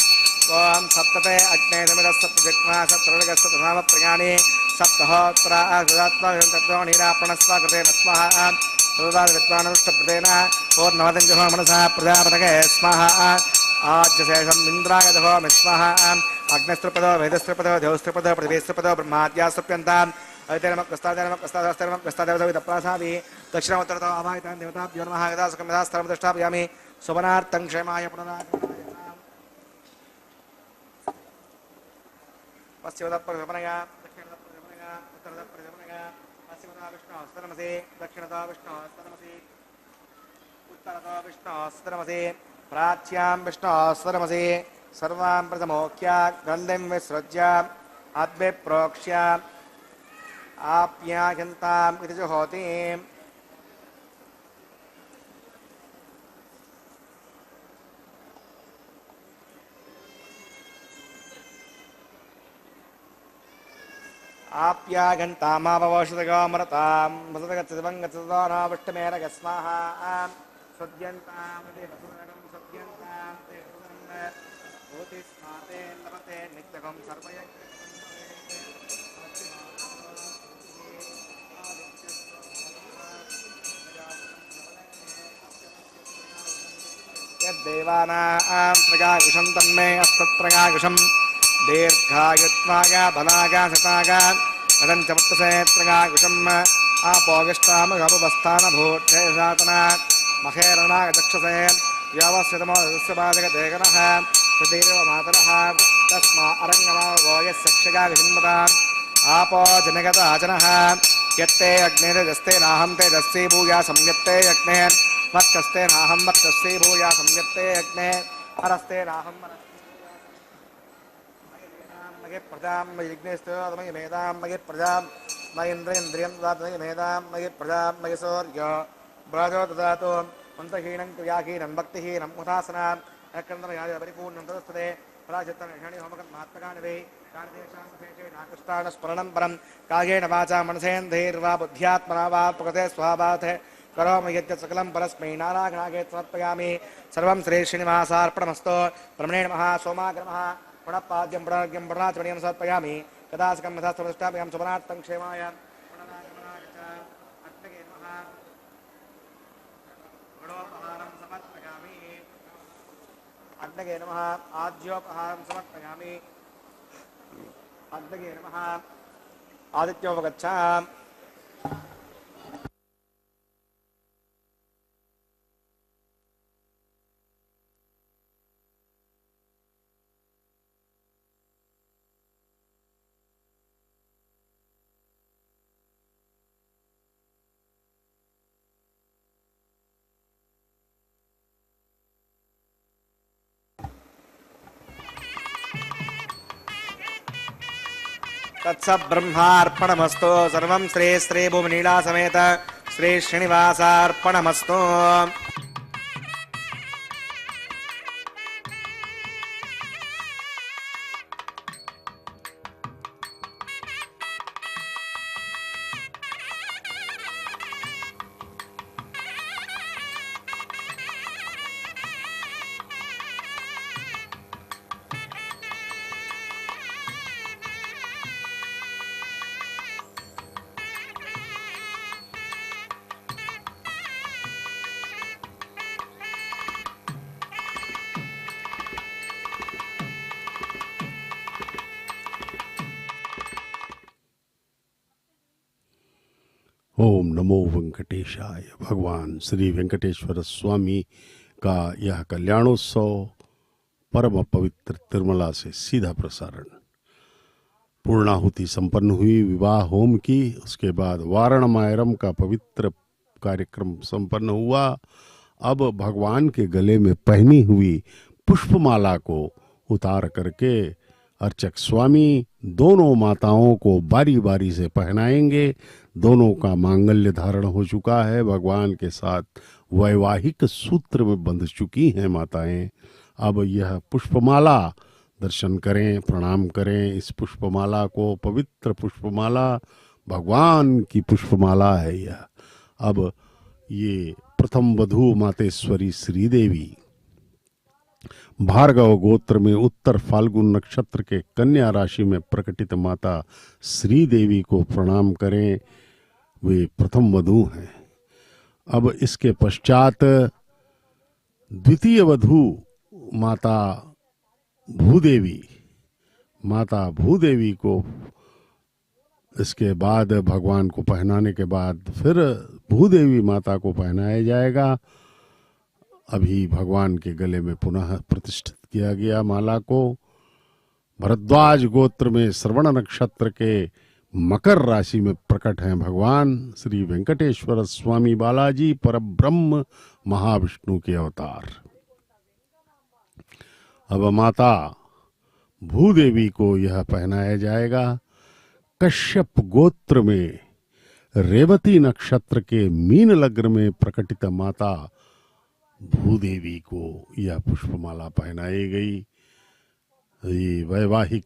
Speaker 1: ओम सप्तते अग्ने नमः सप्तजग्मा सप्तरगस्सप्तनाम प्रयाणे सप्तहोत्रा तत्त्वनिरापणस्व कृते स्वाहा तदाविद्वानष्टप्रदेन पूर्णवदञ्जहो मनसा प्रजापतये स्वाहा आज्यशेषम् इन्द्राय दहोमि स्वाहा अग्निस्त्रिपदो वेदस्त्रिपदो देवस्त्रिपदो पृथिवीस्त्रिपदो ब्रह्माद्यास्त्रिप्यन्ताम् अवितरमक्कस्तादेवसवितप्रासाभिः दक्षिणोत्तरतो अवाहितान् देवताभ्यो नमः यदा सुखं यदा स्तरं दृष्टापयामि सुवनार्थं क्षेमाय पुनरागमनाय पश्चिमदप्रजमनया दक्षिणदप्रजमनया उत्तरदप्रजमनया पश्चिमदा विष्णुस्तनमसि दक्षिणदा विष्णुस्तनमसि उत्तरतो विष्णोस्त्रमसि प्राच्यां विष्णोस्त्रमसि सर्वां प्रथमोक्ष्य गन्धिं विसृज्य अद्भि प्रोक्ष्य आप्यायन्ताम् इति जुहोति। आप्यागन्तामावशतगामरतां वसतगच्छतिवङ्गच्छतोनाविष्टमेरगस्माः सद्यन्तां ते वसुदगं सद्यन्तां ते वसुदं भूतिस्माते लभते नित्यगं यद्देवानां प्रगाकुशं तन्मे अस्तत्रगाकुशं दीर्घायुत्वाग बलाग सताग अदं च वत्तसे त्रगाकुशम् आपोगिष्टामगपवस्थानभूक्षेशातना महेरणाग चक्षसे व्यवस्थितमोदस्य बाधकदेगनः प्रतीरेव मातरः तस्मा अरङ्गमावो यस्यक्षगाकुशन्मताम् आपो जनगताजनः यत्ते अग्निर्जस्ते नाहं तेजस्वी भूया संयत्ते अग्ने वर्चस्ते नाहं वर्चस्वी भूया संयत्ते अग्ने हरस्ते नाहं मगे प्रजां मयि यज्ञेस्तमयि मेधां मगे प्रजां मयेन्द्रियं ददातु मेधां मगे प्रजां मगे सौर्य ब्राजो ददातु मन्त्रहीनं क्रियाहीनं भक्तिहीनं मुदासनां यक्रन्दमयाय परिपूर्णं तदस्तते पराजितं षणि होमकं महात्मकानि वै कानिदेशां विशेषेण कृष्णानुस्मरणं परं कायेन वाचा मनसेन्द्रियैर्वा बुद्ध्यात्मना वा प्रकृते स्वभावात् करोमि यद्यत् सकलं परस्मै नारायणागे समर्पयामि सर्वं श्री श्रीनिवासार्पणमस्तु ब्रह्मणे नमः सोमाग्रमः पुनःपाद्यं पुनर्घ्यं पुनराचमनीयं समर्पयामि कदासकं यथास्तमनिष्ठाभ्यां सुमनार्थं क्षेमाय अग्नये नमः गणोपहारं समर्पयामि अग्नये नमः आद्योपहारं समर्पयामि अग्नये नमः आदित्योपगच्छामि तत्सब्रह्मार्पणमस्तु सर्वं श्री श्री भूमनीला समेत श्री श्रीनिवासार्पणमस्तु।
Speaker 2: ओम नमो वेंकटेशाय। भगवान श्री वेंकटेश्वर स्वामी का यह कल्याणोत्सव परम पवित्र तिरुमला से सीधा प्रसारण। पूर्णाहुति संपन्न हुई, विवाह होम की, उसके बाद वारणमायरम का पवित्र कार्यक्रम संपन्न हुआ। अब भगवान के गले में पहनी हुई पुष्पमाला को उतार करके अर्चक स्वामी दोनों माताओं को बारी बारी से पहनाएंगे। दोनों का मांगल्य धारण हो चुका है, भगवान के साथ वैवाहिक सूत्र में बंध चुकी हैं माताएं। अब यह पुष्पमाला दर्शन करें, प्रणाम करें। इस पुष्पमाला को, पवित्र पुष्पमाला, भगवान की पुष्पमाला है यह। अब ये प्रथम वधू मातेश्वरी श्रीदेवी भार्गव गोत्र में उत्तर फाल्गुन नक्षत्र के कन्या राशि में प्रकटित माता श्रीदेवी को प्रणाम करें। वे प्रथम वधू हैं। अब इसके पश्चात द्वितीय वधू माता भूदेवी को इसके बाद भगवान को पहनाने के बाद फिर भूदेवी माता को पहनाया जाएगा। अभी भगवान के गले में पुनः प्रतिष्ठित किया गया माला को। भरद्वाज गोत्र में श्रवण नक्षत्र के मकर राशि में प्रकट हैं भगवान श्री वेंकटेश्वर स्वामी बालाजी परब्रह्म महाविष्णु के अवतार। अब माता भूदेवी को यह पहनाया जाएगा। कश्यप गोत्र में रेवती नक्षत्र के मीन लग्न में प्रकटित माता भूदेवी को यह पुष्पमाला पहनाई गई। ये वैवाहिक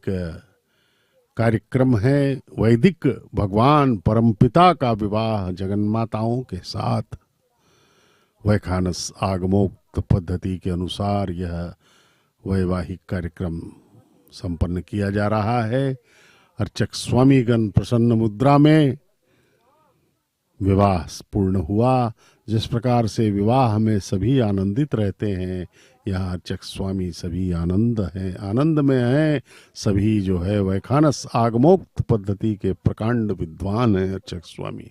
Speaker 2: कार्यक्रम है। वैदिक भगवान परमपिता का विवाह जगन्माताओं के साथ वैखानस आगमोक्त पद्धति के अनुसार यह वैवाहिक कार्यक्रम संपन्न किया जा रहा है। अर्चक स्वामीगण प्रसन्न मुद्रा में विवाह पूर्ण हुआ। जिस प्रकार से विवाह में सभी आनंदित रहते हैं, यहाँ अर्चक स्वामी सभी आनंद में हैं। सभी जो है वैखानस आगमोक्त पद्धति के प्रकांड विद्वान हैं अर्चक स्वामी।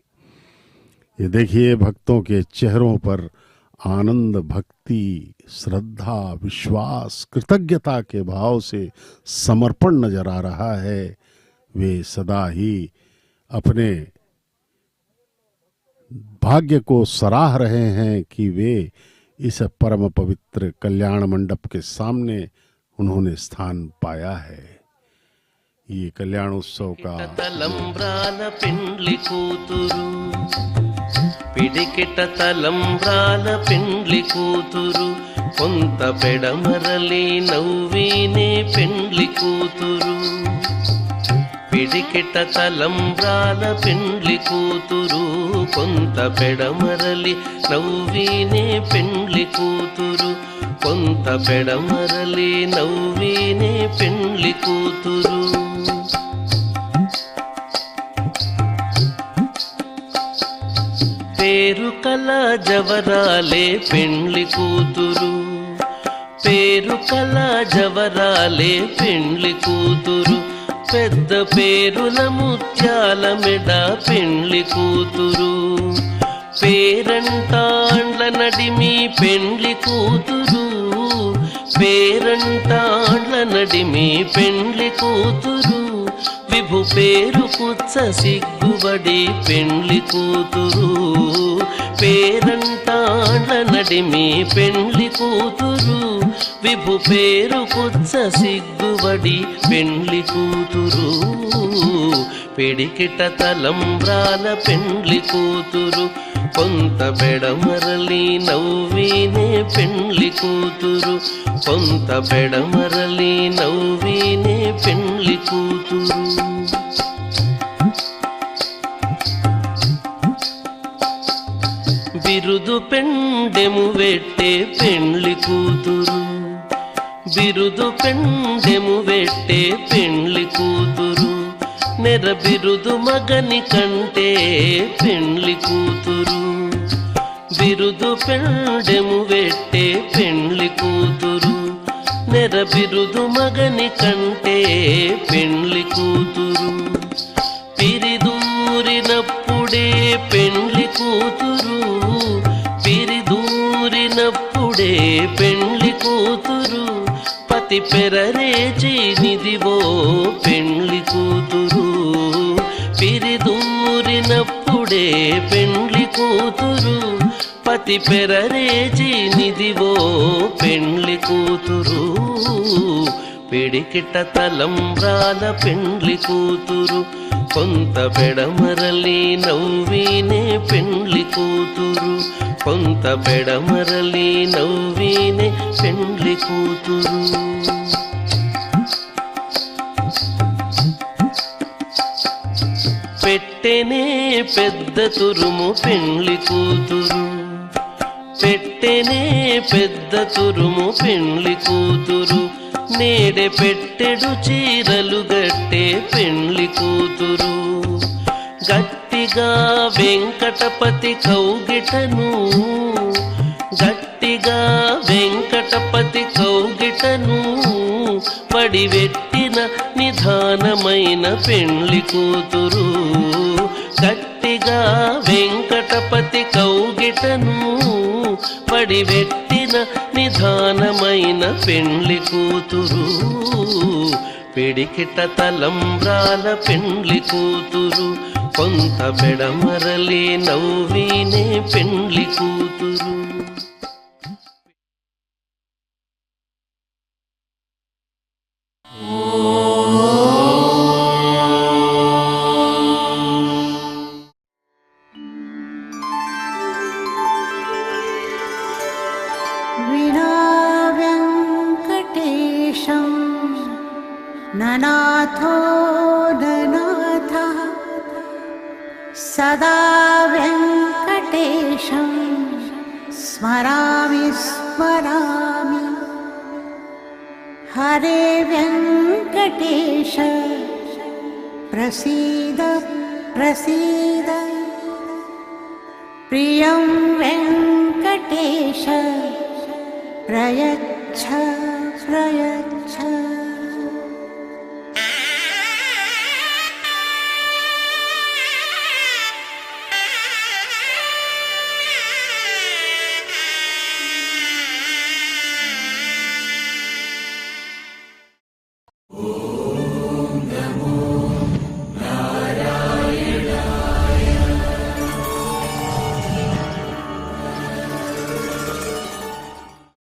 Speaker 2: ये देखिए भक्तों के चेहरों पर आनंद, भक्ति, श्रद्धा, विश्वास, कृतज्ञता के भाव से समर्पण नजर आ रहा है। वे सदा ही अपने भाग्य को सराह रहे हैं कि वे इस परम पवित्र कल्याण मंडप के सामने उन्होंने स्थान पाया है। ये कल्याण उत्सव का
Speaker 3: तलंब्राल पिंडली कूतुरु पिडिकिट तलंब्राल पिंडली कूतुरु కొంత పెడమరలి నవ్వినే పెండ్లి కూతురు పిడికిట తలంబ్రాల పెండ్లి కూతురు కొంత పెడమరలి నవ్వినే పెండ్లి కూతురు కొంత పెడమరలి నవ్వినే పెండ్లి కూతురు పేరు కల జవరాలే పెండ్లి కూతురు పేరు కల జవరాలే పెండ్లి కూతురు పెద్ద పేరుల ముత్యాల మెడ పెండ్లి కూతురు పేరంటాండ్ల నడిమి పెండ్లి కూతురు పేరంటాండ్ల నడిమి పెండ్లి కూతురు విభు పేరు కుచ్చ సిగ్గుబడి పెండ్లి కూతురు పేరంటాండ్ల నడిమి పెండ్లి కూతురు విభు పేరు కుచ్చ సిగ్గుబడి పెండ్లి కూతురు పిడికిట తలంబ్రాల పెండ్లి కూతురు కొంత బెడమరలి నవ్వినే పెండ్లి కూతురు కొంత బెడమరలి నవ్వినే పెండ్లి కూతురు బిరుదు పెండెము వెట్టే పెండ్లి కూతురు బిరుదు పెండెము వెట్టే పెండ్లి కూతురు నెర బిరుదు మగని కంటే పెండ్లి కూతురు బిరుదు పెండెము వెట్టే పెండ్లి కూతురు నెర బిరుదు మగని కంటే పెండ్లి కూతురు పిరిదూరినప్పుడే పెండ్లి కూతురు పిరిదూరినప్పుడే పెండ్లి కూతురు పతి పెరరేచి నిదివో పెండ్లి కూతురు పిరిదూరినప్పుడే పెండ్లి కూతురు పతి పెరరేచి నిదివో పెండ్లి కూతురు పిడికిట తలంబ్రాల పెండ్లి కూతురు కొంత బెడమరలి నవ్వినే పెండ్లి కూతురు కొంత బెడమరలి నవ్వినే పెండ్లి కూతురు పెట్టెనే పెద్ద తురుము పెండ్లి కూతురు పెట్టెనే పెద్ద తురుము పెండ్లి కూతురు నేడే పెట్టెడు చీరలు గట్టే పెండ్లి కూతురు గట్టిగా వెంకటపతి కౌగిటను గట్టిగా వెంకటపతి కౌగిటను పడివెట్టిన నిధానమైన పెండ్లి కూతురు గట్టిగా వెంకటపతి కౌగిటను పడివెట్టిన నిధానమైన పెండ్లి కూతురు పిడికిట తలంబ్రాల పెండ్లి కూతురు, కొంత బెడమరలి నవ్వినే పెండ్లి కూతురు.
Speaker 4: विना वेङ्कटेशं ननाथो ननाथः, सदा वेङ्कटेशं स्मरामि स्मरामि. हरे वेङ्कटेश प्रसीद प्रसीद, प्रियं वेङ्कटेश प्रयच्छ प्रयच्छ.